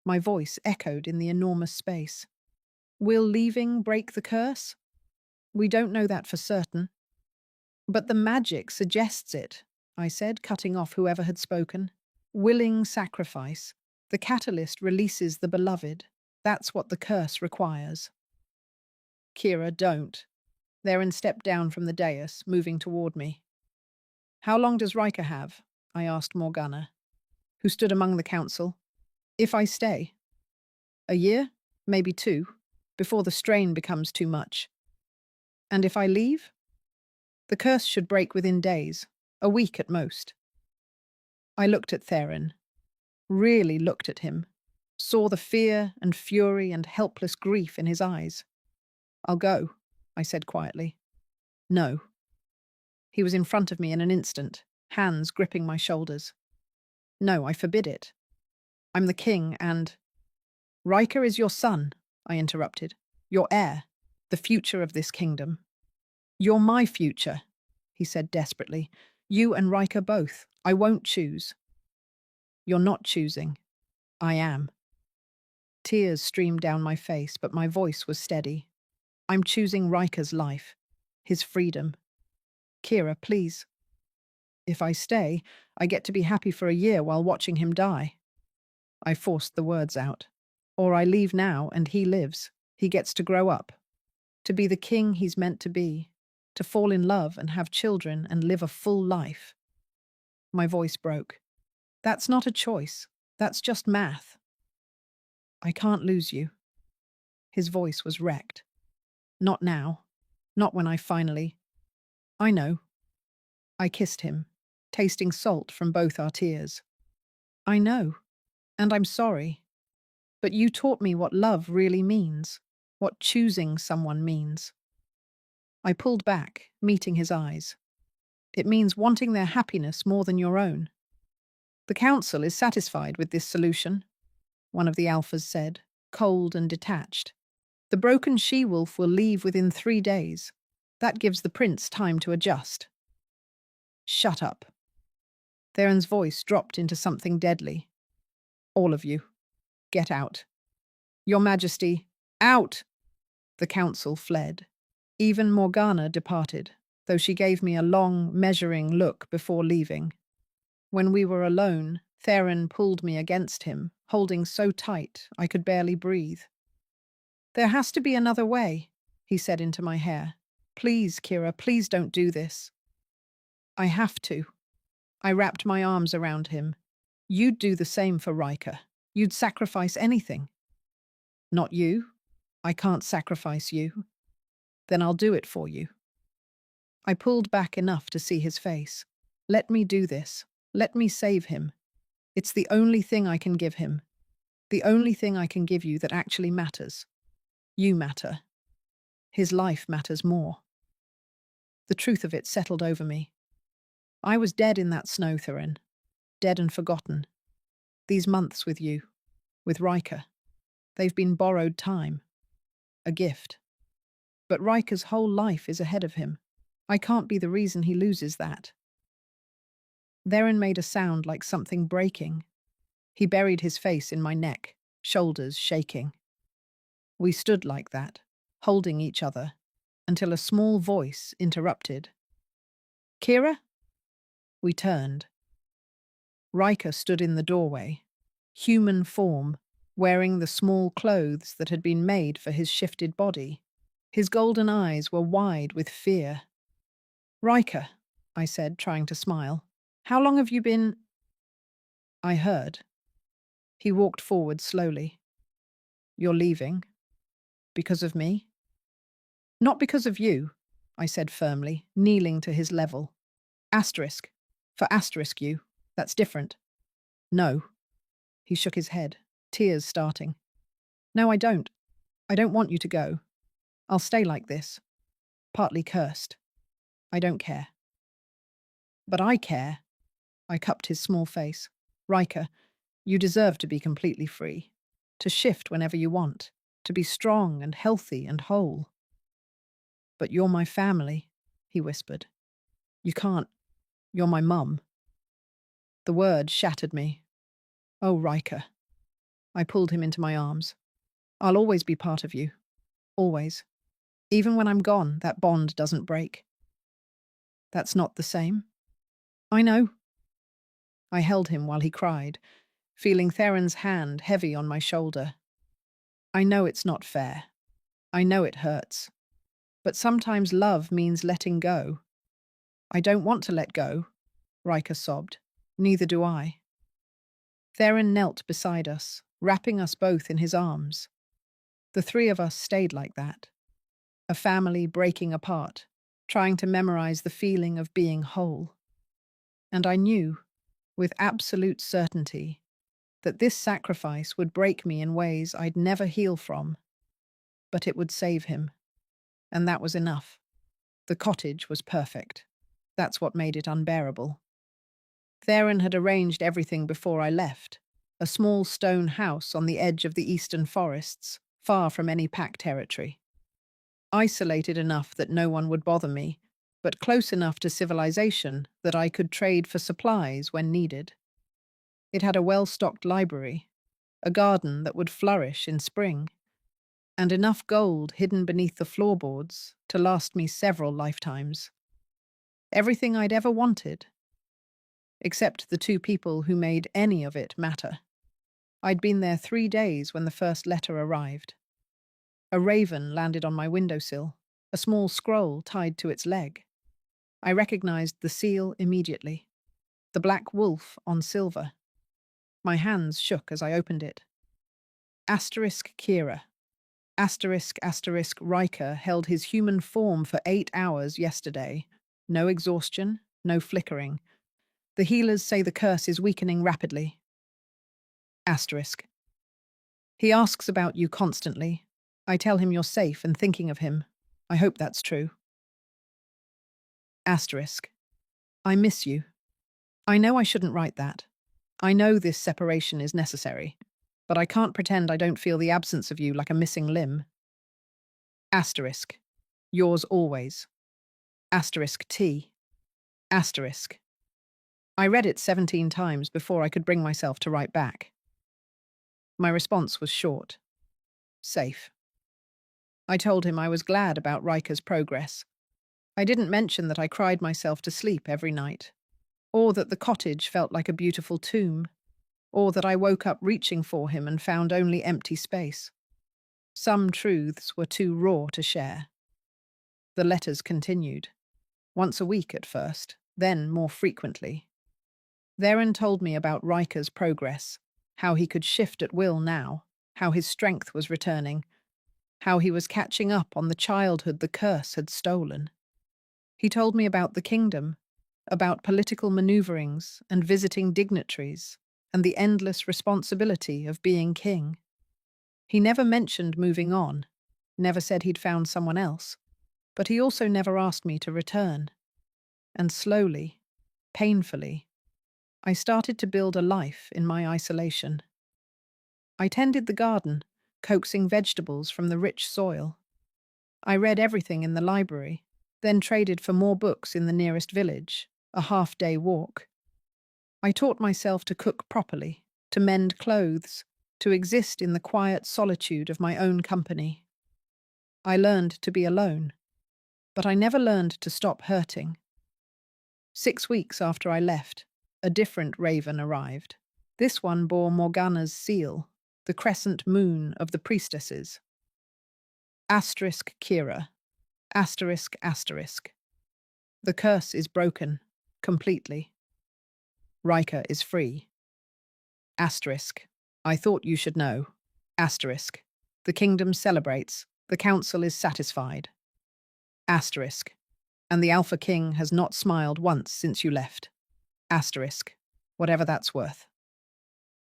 My voice echoed in the enormous space. Will leaving break the curse? We don't know that for certain. But the magic suggests it, I said, cutting off whoever had spoken. Willing sacrifice. The catalyst releases the beloved. That's what the curse requires. Kira, don't. Thren stepped down from the dais, moving toward me. How long does Riker have? I asked Morgana, who stood among the council. If I stay? A year? Maybe 2, before the strain becomes too much. And if I leave? The curse should break within days, a week at most. I looked at Thren, really looked at him, saw the fear and fury and helpless grief in his eyes. I'll go, I said quietly. No. He was in front of me in an instant, hands gripping my shoulders. No, I forbid it. I'm the king and… Riker is your son, I interrupted. Your heir, the future of this kingdom. You're my future, he said desperately. You and Riker both. I won't choose. You're not choosing. I am. Tears streamed down my face, but my voice was steady. I'm choosing Riker's life, his freedom. Kira, please. If I stay, I get to be happy for a year while watching him die. I forced the words out. Or I leave now and he lives. He gets to grow up. To be the king he's meant to be. To fall in love and have children and live a full life. My voice broke. That's not a choice. That's just math. I can't lose you. His voice was wrecked. Not now. Not when I finally… I know. I kissed him, tasting salt from both our tears. I know. And I'm sorry. But you taught me what love really means, what choosing someone means. I pulled back, meeting his eyes. It means wanting their happiness more than your own. The council is satisfied with this solution, one of the alphas said, cold and detached. The broken she-wolf will leave within 3 days. That gives the prince time to adjust. Shut up. Theron's voice dropped into something deadly. All of you. Get out. Your Majesty, out! The council fled. Even Morgana departed, though she gave me a long, measuring look before leaving. When we were alone, Theron pulled me against him, holding so tight I could barely breathe. "There has to be another way," he said into my hair. "Please, Kira, please don't do this." "I have to." I wrapped my arms around him. "You'd do the same for Riker. You'd sacrifice anything." "Not you. I can't sacrifice you." "Then I'll do it for you." I pulled back enough to see his face. "Let me do this. Let me save him. It's the only thing I can give him. The only thing I can give you that actually matters. You matter. His life matters more." The truth of it settled over me. I was dead in that snow, Theron. Dead and forgotten. These months with you, with Riker, they've been borrowed time. A gift. But Riker's whole life is ahead of him. I can't be the reason he loses that. Theron made a sound like something breaking. He buried his face in my neck, shoulders shaking. We stood like that, holding each other, until a small voice interrupted. "Kira?" We turned. Riker stood in the doorway, human form, wearing the small clothes that had been made for his shifted body. His golden eyes were wide with fear. "Riker," I said, trying to smile. "How long have you been—" I heard. He walked forward slowly. "You're leaving? Because of me?" "Not because of you," I said firmly, kneeling to his level. "Asterisk. For asterisk you. That's different." "No." He shook his head, tears starting. "No, I don't. I don't want you to go. I'll stay like this. Partly cursed. I don't care." "But I care." I cupped his small face. "Riker, you deserve to be completely free. To shift whenever you want. To be strong and healthy and whole." "But you're my family," he whispered. "You can't. You're my mum." The word shattered me. "Oh, Riker." I pulled him into my arms. "I'll always be part of you. Always. Even when I'm gone, that bond doesn't break." "That's not the same." "I know." I held him while he cried, feeling Theron's hand heavy on my shoulder. "I know it's not fair. I know it hurts. But sometimes love means letting go." "I don't want to let go," Riker sobbed. "Neither do I." Theron knelt beside us, wrapping us both in his arms. The three of us stayed like that. A family breaking apart, trying to memorize the feeling of being whole. And I knew, with absolute certainty, that this sacrifice would break me in ways I'd never heal from. But it would save him. And that was enough. The cottage was perfect. That's what made it unbearable. Theron had arranged everything before I left. A small stone house on the edge of the eastern forests, far from any pack territory. Isolated enough that no one would bother me, but close enough to civilization that I could trade for supplies when needed. It had a well-stocked library, a garden that would flourish in spring, and enough gold hidden beneath the floorboards to last me several lifetimes. Everything I'd ever wanted. Except the two people who made any of it matter. I'd been there 3 days when the first letter arrived. A raven landed on my windowsill, a small scroll tied to its leg. I recognized the seal immediately. The black wolf on silver. My hands shook as I opened it. Asterisk Kira. Asterisk asterisk Riker held his human form for 8 hours yesterday. No exhaustion, no flickering. The healers say the curse is weakening rapidly. Asterisk. He asks about you constantly. I tell him you're safe and thinking of him. I hope that's true. Asterisk. I miss you. I know I shouldn't write that. I know this separation is necessary, but I can't pretend I don't feel the absence of you like a missing limb. Asterisk. Yours always. Asterisk T. Asterisk. I read it 17 times before I could bring myself to write back. My response was short. Safe. I told him I was glad about Riker's progress. I didn't mention that I cried myself to sleep every night, or that the cottage felt like a beautiful tomb, or that I woke up reaching for him and found only empty space. Some truths were too raw to share. The letters continued, once a week at first, then more frequently. Theron told me about Riker's progress, how he could shift at will now, how his strength was returning, how he was catching up on the childhood the curse had stolen. He told me about the kingdom, about political maneuverings and visiting dignitaries, and the endless responsibility of being king. He never mentioned moving on, never said he'd found someone else, but he also never asked me to return. And slowly, painfully, I started to build a life in my isolation. I tended the garden, coaxing vegetables from the rich soil. I read everything in the library, then traded for more books in the nearest village, a half-day walk. I taught myself to cook properly, to mend clothes, to exist in the quiet solitude of my own company. I learned to be alone, but I never learned to stop hurting. 6 weeks after I left, a different raven arrived. This one bore Morgana's seal, the crescent moon of the priestesses. Asterisk Kira. Asterisk asterisk. The curse is broken, completely. Riker is free. Asterisk. I thought you should know. Asterisk. The kingdom celebrates. The council is satisfied. Asterisk. And the Alpha King has not smiled once since you left. Asterisk. Whatever that's worth.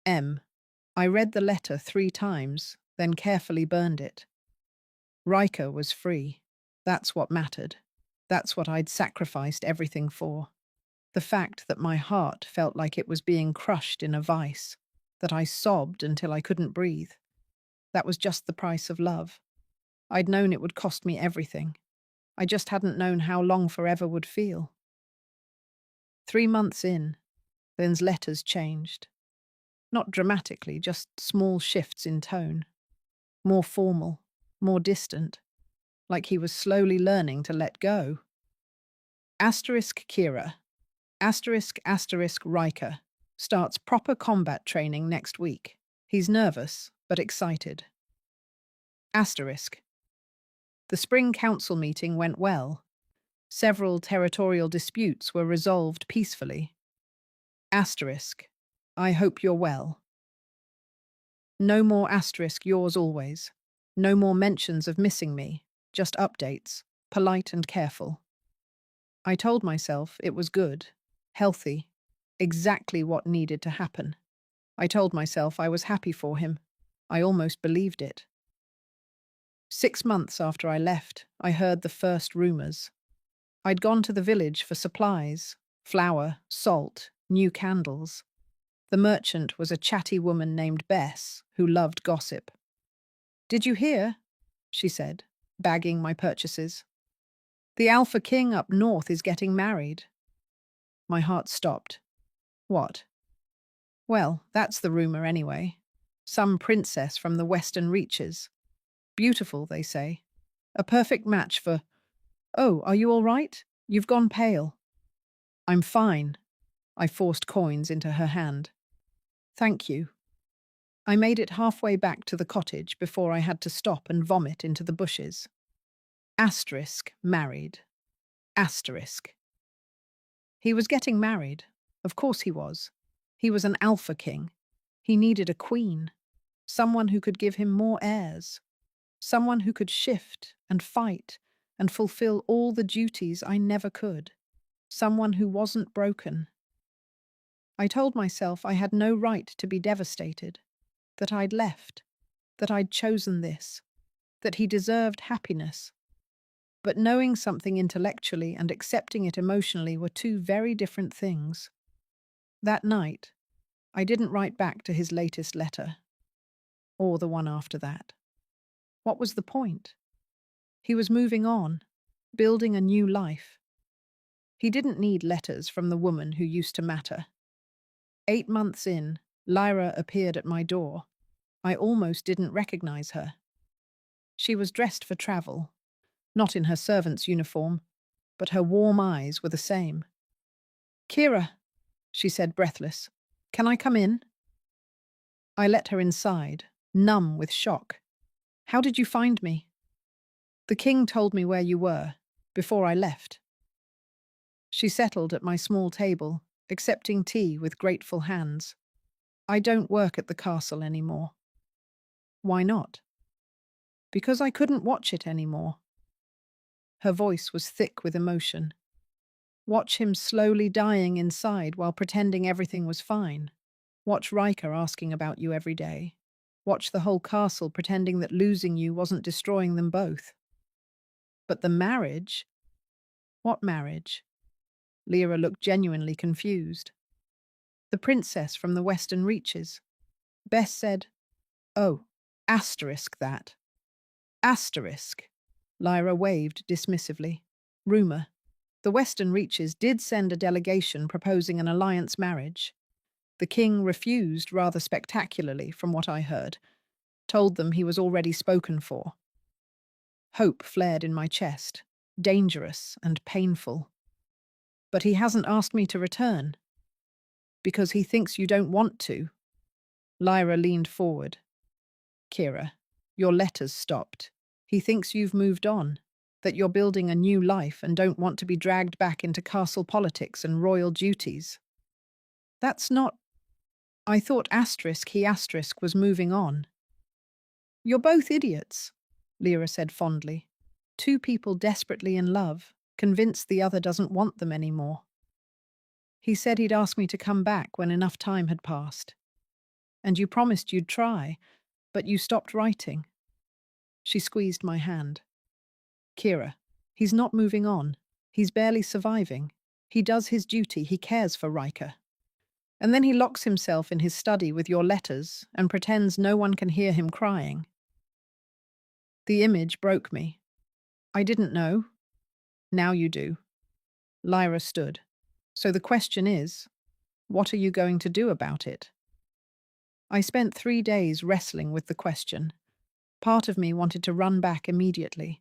M. I read the letter 3 times, then carefully burned it. Riker was free. That's what mattered. That's what I'd sacrificed everything for. The fact that my heart felt like it was being crushed in a vice, that I sobbed until I couldn't breathe. That was just the price of love. I'd known it would cost me everything. I just hadn't known how long forever would feel. 3 months in, Then's letters changed. Not dramatically, just small shifts in tone. More formal, more distant, like he was slowly learning to let go. Asterisk Kira. Asterisk asterisk Riker starts proper combat training next week. He's nervous, but excited. Asterisk. The spring council meeting went well. Several territorial disputes were resolved peacefully. Asterisk. I hope you're well. No more asterisk yours always. No more mentions of missing me, just updates, polite and careful. I told myself it was good, healthy, exactly what needed to happen. I told myself I was happy for him. I almost believed it. 6 months after I left, I heard the first rumors. I'd gone to the village for supplies, flour, salt, new candles. The merchant was a chatty woman named Bess, who loved gossip. "Did you hear?" she said, bagging my purchases. "The Alpha King up north is getting married." My heart stopped. What? Well, that's the rumor anyway. Some princess from the western reaches. Beautiful, they say. A perfect match for... Oh, are you all right? You've gone pale. I'm fine. I forced coins into her hand. Thank you. I made it halfway back to the cottage before I had to stop and vomit into the bushes. Asterisk married. Asterisk. He was getting married. Of course he was. He was an Alpha King. He needed a queen. Someone who could give him more heirs. Someone who could shift and fight and fulfill all the duties I never could. Someone who wasn't broken. I told myself I had no right to be devastated, that I'd left, that I'd chosen this, that he deserved happiness. But knowing something intellectually and accepting it emotionally were two very different things. That night, I didn't write back to his latest letter, or the one after that. What was the point? He was moving on, building a new life. He didn't need letters from the woman who used to matter. 8 months in, Lyra appeared at my door. I almost didn't recognize her. She was dressed for travel, not in her servant's uniform, but her warm eyes were the same. "Kira," she said, breathless, "can I come in?" I let her inside, numb with shock. "How did you find me?" "The king told me where you were, before I left." She settled at my small table, accepting tea with grateful hands. "I don't work at the castle anymore." "Why not?" "Because I couldn't watch it anymore." Her voice was thick with emotion. Watch him slowly dying inside while pretending everything was fine. Watch Riker asking about you every day. Watch the whole castle pretending that losing you wasn't destroying them both. But the marriage? What marriage? Lyra looked genuinely confused. "The princess from the Western Reaches." Bess said, "Oh, asterisk that." "Asterisk." Lyra waved dismissively. "Rumor. The Western Reaches did send a delegation proposing an alliance marriage. The king refused rather spectacularly, from what I heard. Told them he was already spoken for." Hope flared in my chest, dangerous and painful. "But he hasn't asked me to return." "Because he thinks you don't want to." Lyra leaned forward. "Kira, your letters stopped. He thinks you've moved on, that you're building a new life and don't want to be dragged back into castle politics and royal duties." "That's not—" "I thought he was moving on." "You're both idiots," Lyra said fondly. "Two people desperately in love, convinced the other doesn't want them anymore. He said he'd ask me to come back when enough time had passed. And you promised you'd try, but you stopped writing." She squeezed my hand. "Kira, he's not moving on. He's barely surviving. He does his duty, he cares for Riker. And then he locks himself in his study with your letters and pretends no one can hear him crying." The image broke me. "I didn't know." "Now you do." Lyra stood. "So the question is, what are you going to do about it?" I spent 3 days wrestling with the question. Part of me wanted to run back immediately,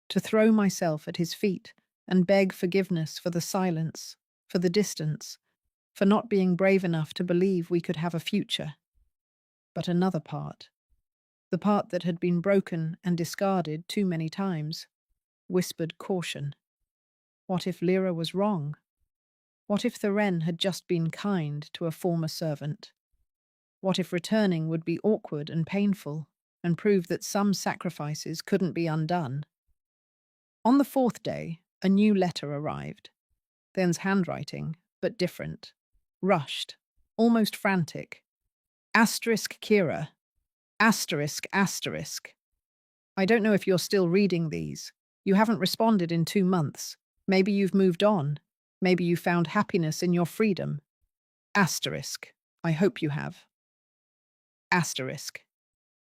to throw myself at his feet and beg forgiveness for the silence, for the distance, for not being brave enough to believe we could have a future. But another part, the part that had been broken and discarded too many times, whispered caution. What if Lyra was wrong? What if the Wren had just been kind to a former servant? What if returning would be awkward and painful and prove that some sacrifices couldn't be undone? On the 4th day, a new letter arrived. Then's handwriting, but different. Rushed, almost frantic. Asterisk Kira. Asterisk asterisk. "I don't know if you're still reading these. You haven't responded in 2 months. Maybe you've moved on. Maybe you found happiness in your freedom. Asterisk. I hope you have. Asterisk.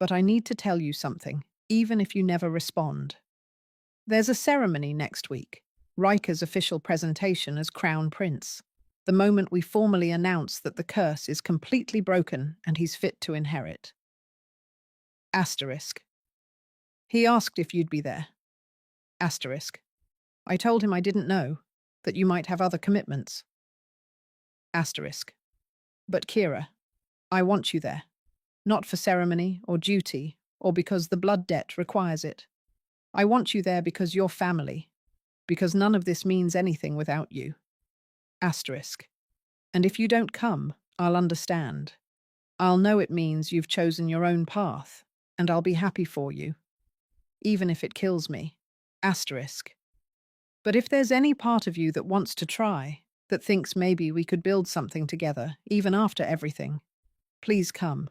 But I need to tell you something, even if you never respond. There's a ceremony next week, Riker's official presentation as Crown Prince, the moment we formally announce that the curse is completely broken and he's fit to inherit. Asterisk. He asked if you'd be there. Asterisk. I told him I didn't know, that you might have other commitments. Asterisk. But Kira, I want you there. Not for ceremony or duty, or because the blood debt requires it. I want you there because you're family, because none of this means anything without you. Asterisk. And if you don't come, I'll understand. I'll know it means you've chosen your own path, and I'll be happy for you. Even if it kills me. Asterisk. But if there's any part of you that wants to try, that thinks maybe we could build something together, even after everything, please come.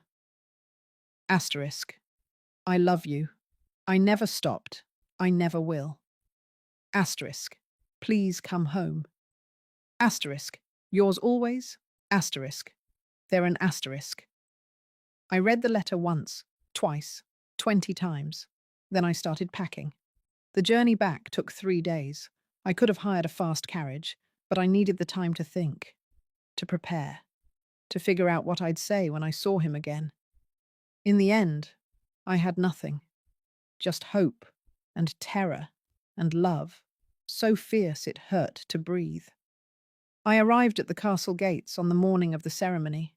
Asterisk. I love you. I never stopped. I never will. Asterisk. Please come home. Asterisk. Yours always. Asterisk. They're an asterisk. I read the letter once, twice, 20 times. Then I started packing. The journey back took 3 days. I could have hired a fast carriage, but I needed the time to think, to prepare, to figure out what I'd say when I saw him again. In the end, I had nothing. just hope and terror and love, so fierce it hurt to breathe. I arrived at the castle gates on the morning of the ceremony.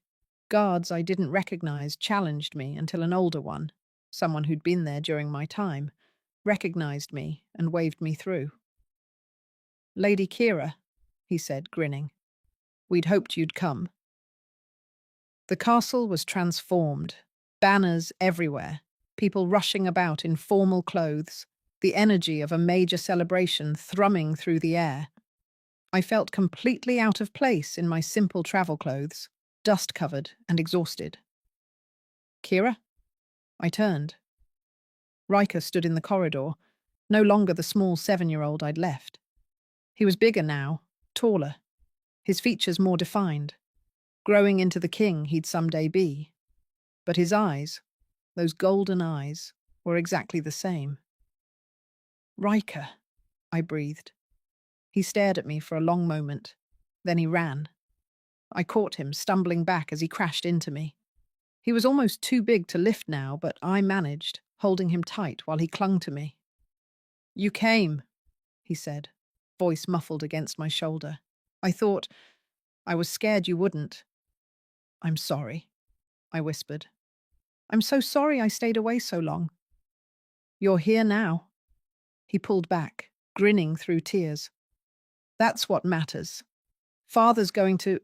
Guards I didn't recognize challenged me until an older one, someone who'd been there during my time, recognized me and waved me through. "Lady Kira," he said, grinning. "We'd hoped you'd come." The castle was transformed, banners everywhere, people rushing about in formal clothes, the energy of a major celebration thrumming through the air. I felt completely out of place in my simple travel clothes, dust-covered and exhausted. "Kira?" I turned. Riker stood in the corridor, no longer the small 7-year-old I'd left. He was bigger now, taller, his features more defined, growing into the king he'd someday be. But his eyes, those golden eyes, were exactly the same. "Riker," I breathed. He stared at me for a long moment. Then he ran. I caught him, stumbling back as he crashed into me. He was almost too big to lift now, but I managed, holding him tight while he clung to me. "You came," he said, voice muffled against my shoulder. I was scared you wouldn't." "I'm sorry," I whispered. "I'm so sorry I stayed away so long." "You're here now." He pulled back, grinning through tears. "That's what matters. Father's going to—"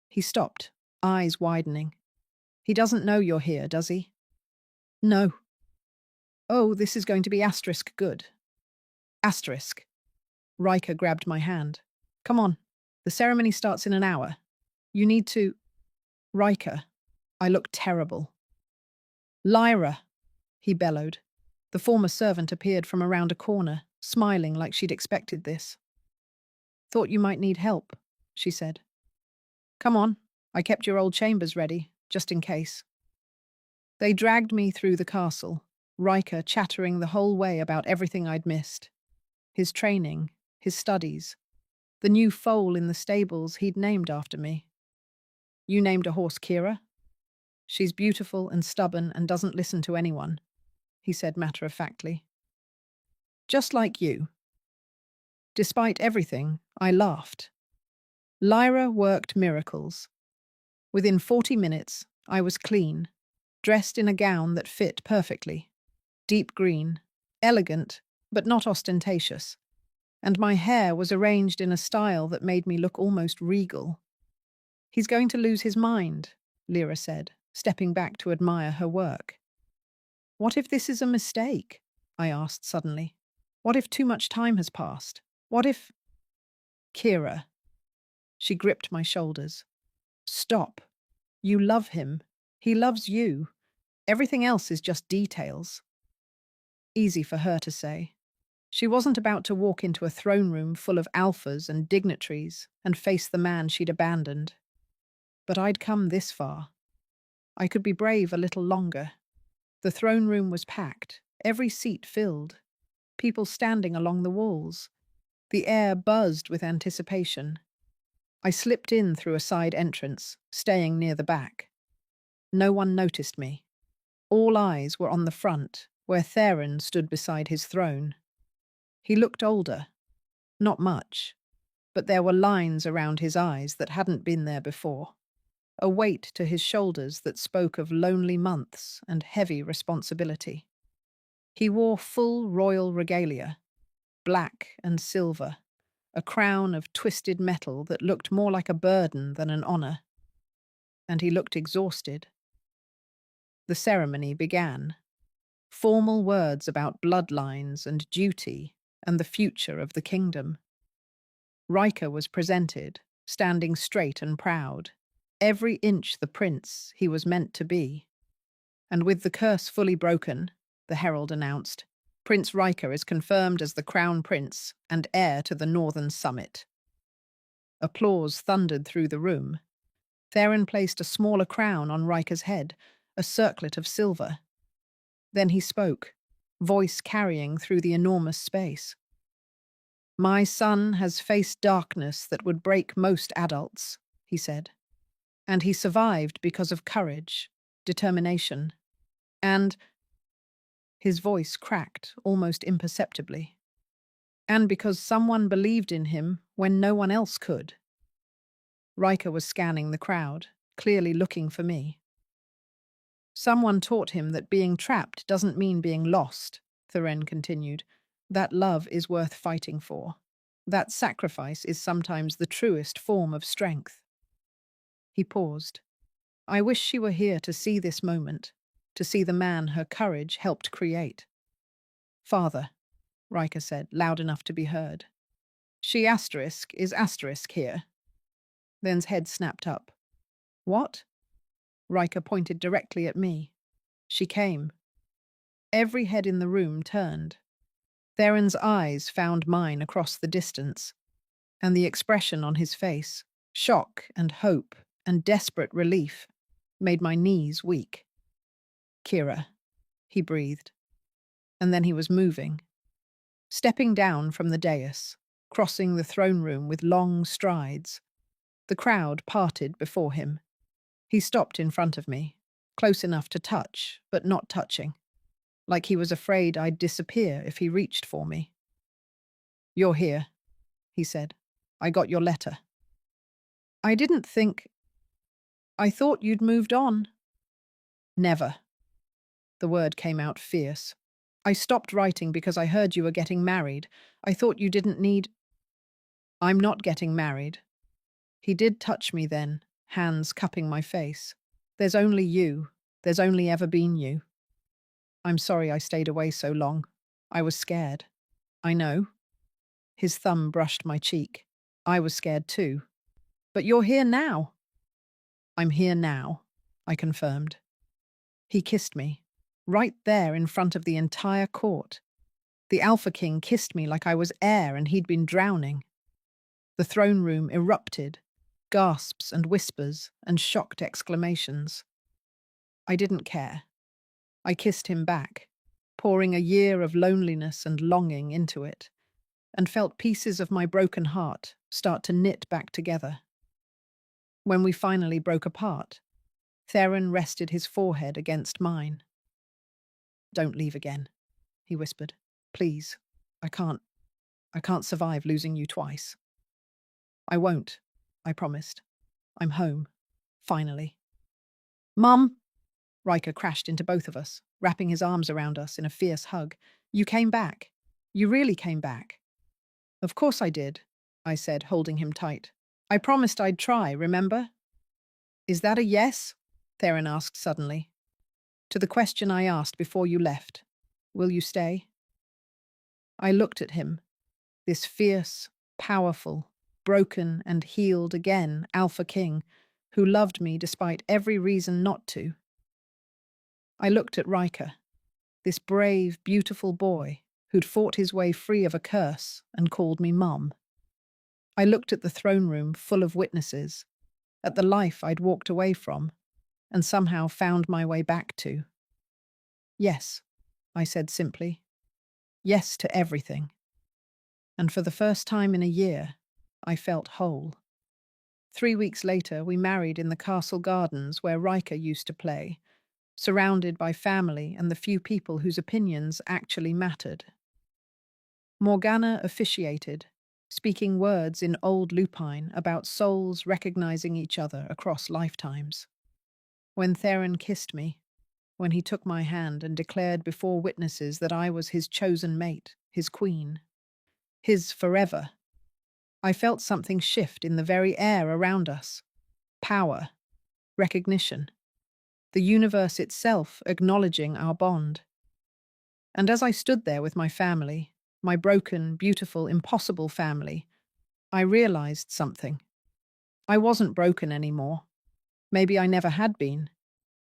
He stopped, eyes widening. "He doesn't know you're here, does he?" "No." "Oh, this is going to be asterisk good." "Asterisk." Riker grabbed my hand. "Come on. The ceremony starts in an hour. You need to—" "Riker." I looked terrible. "Lyra," he bellowed. The former servant appeared from around a corner, smiling like she'd expected this. "Thought you might need help," she said. "Come on. I kept your old chambers ready, just in case." They dragged me through the castle, Riker chattering the whole way about everything I'd missed. His training, his studies, the new foal in the stables he'd named after me. "You named a horse Kira? She's beautiful and stubborn and doesn't listen to anyone," he said matter-of-factly. "Just like you." Despite everything, I laughed. Lyra worked miracles. Within 40 minutes, I was clean, dressed in a gown that fit perfectly. Deep green, elegant, but not ostentatious. And my hair was arranged in a style that made me look almost regal. "He's going to lose his mind," Lyra said, stepping back to admire her work. "What if this is a mistake?" I asked suddenly. "What if too much time has passed? What if—" "Kira." She gripped my shoulders. "Stop. You love him. He loves you. Everything else is just details." Easy for her to say. She wasn't about to walk into a throne room full of alphas and dignitaries and face the man she'd abandoned. But I'd come this far. I could be brave a little longer. The throne room was packed, every seat filled, people standing along the walls. The air buzzed with anticipation. I slipped in through a side entrance, staying near the back. No one noticed me. All eyes were on the front, where Theron stood beside his throne. He looked older. Not much. But there were lines around his eyes that hadn't been there before. A weight to his shoulders that spoke of lonely months and heavy responsibility. He wore full royal regalia, black and silver, a crown of twisted metal that looked more like a burden than an honor. And he looked exhausted. The ceremony began. Formal words about bloodlines and duty and the future of the kingdom. Riker was presented, standing straight and proud, every inch the prince he was meant to be. And with the curse fully broken, the herald announced, Prince Riker is confirmed as the crown prince and heir to the Northern Summit. Applause thundered through the room. Theron placed a smaller crown on Riker's head, a circlet of silver. Then he spoke, voice carrying through the enormous space. "My son has faced darkness that would break most adults," he said. "And he survived because of courage, determination, and—" His voice cracked almost imperceptibly. And because someone believed in him when no one else could. Riker was scanning the crowd, clearly looking for me. Someone taught him that being trapped doesn't mean being lost, Thuren continued. That love is worth fighting for. That sacrifice is sometimes the truest form of strength. He paused. I wish she were here to see this moment, to see the man her courage helped create. Father, Riker said, loud enough to be heard. She is asterisk here. Then's head snapped up. What? Riker pointed directly at me. She came. Every head in the room turned. Theron's eyes found mine across the distance, and the expression on his face, shock and hope and desperate relief, made my knees weak. Kira, he breathed. And then he was moving. Stepping down from the dais, crossing the throne room with long strides. The crowd parted before him. He stopped in front of me, close enough to touch, but not touching, like he was afraid I'd disappear if he reached for me. You're here, he said. I got your letter. I didn't think... I thought you'd moved on. Never. The word came out fierce. I stopped writing because I heard you were getting married. I thought you didn't need... I'm not getting married. He did touch me then, hands cupping my face. There's only you. There's only ever been you. I'm sorry I stayed away so long. I was scared. I know. His thumb brushed my cheek. I was scared too. But you're here now. I'm here now, I confirmed. He kissed me, right there in front of the entire court. The Alpha King kissed me like I was air and he'd been drowning. The throne room erupted, gasps and whispers and shocked exclamations. I didn't care. I kissed him back, pouring a year of loneliness and longing into it, and felt pieces of my broken heart start to knit back together. When we finally broke apart, Theron rested his forehead against mine. Don't leave again, he whispered. Please, I can't survive losing you twice. I won't, I promised. I'm home, finally. Mum! Riker crashed into both of us, wrapping his arms around us in a fierce hug. You came back. You really came back. Of course I did, I said, holding him tight. I promised I'd try, remember? Is that a yes? Theron asked suddenly. To the question I asked before you left. Will you stay? I looked at him, this fierce, powerful, broken and healed again Alpha King, who loved me despite every reason not to. I looked at Riker, this brave, beautiful boy who'd fought his way free of a curse and called me Mum. I looked at the throne room full of witnesses, at the life I'd walked away from and somehow found my way back to. Yes, I said simply. Yes to everything. And for the first time in a year, I felt whole. 3 weeks later, we married in the castle gardens where Riker used to play, surrounded by family and the few people whose opinions actually mattered. Morgana officiated, speaking words in Old Lupine about souls recognizing each other across lifetimes. When Theron kissed me, when he took my hand and declared before witnesses that I was his chosen mate, his queen, his forever, I felt something shift in the very air around us. Power, recognition, the universe itself acknowledging our bond. And as I stood there with my family, my broken, beautiful, impossible family, I realized something. I wasn't broken anymore. Maybe I never had been.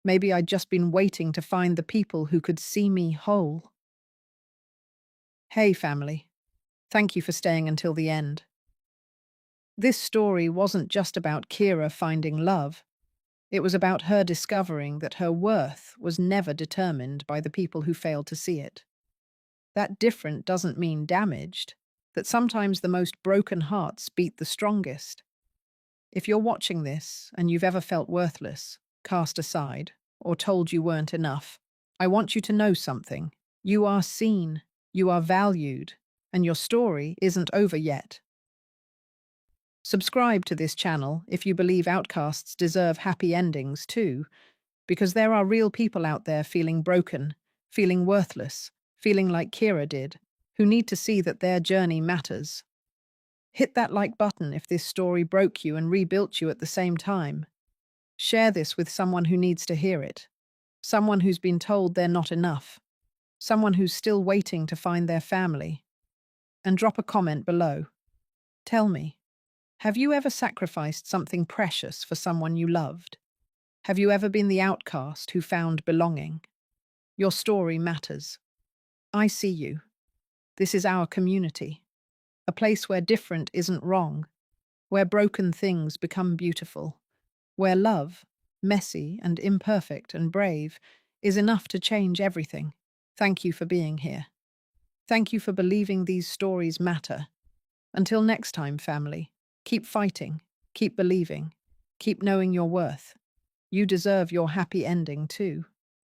Maybe I'd just been waiting to find the people who could see me whole. Hey, family. Thank you for staying until the end. This story wasn't just about Kira finding love. It was about her discovering that her worth was never determined by the people who failed to see it. That different doesn't mean damaged, that sometimes the most broken hearts beat the strongest. If you're watching this and you've ever felt worthless, cast aside, or told you weren't enough, I want you to know something. You are seen, you are valued, and your story isn't over yet. Subscribe to this channel if you believe outcasts deserve happy endings too, because there are real people out there feeling broken, feeling worthless, feeling like Kira did, who need to see that their journey matters. Hit that like button if this story broke you and rebuilt you at the same time. Share this with someone who needs to hear it, someone who's been told they're not enough, someone who's still waiting to find their family. And drop a comment below. Tell me, have you ever sacrificed something precious for someone you loved? Have you ever been the outcast who found belonging? Your story matters. I see you. This is our community. A place where different isn't wrong, where broken things become beautiful, where love, messy and imperfect and brave, is enough to change everything. Thank you for being here. Thank you for believing these stories matter. Until next time, family, keep fighting, keep believing, keep knowing your worth. You deserve your happy ending too.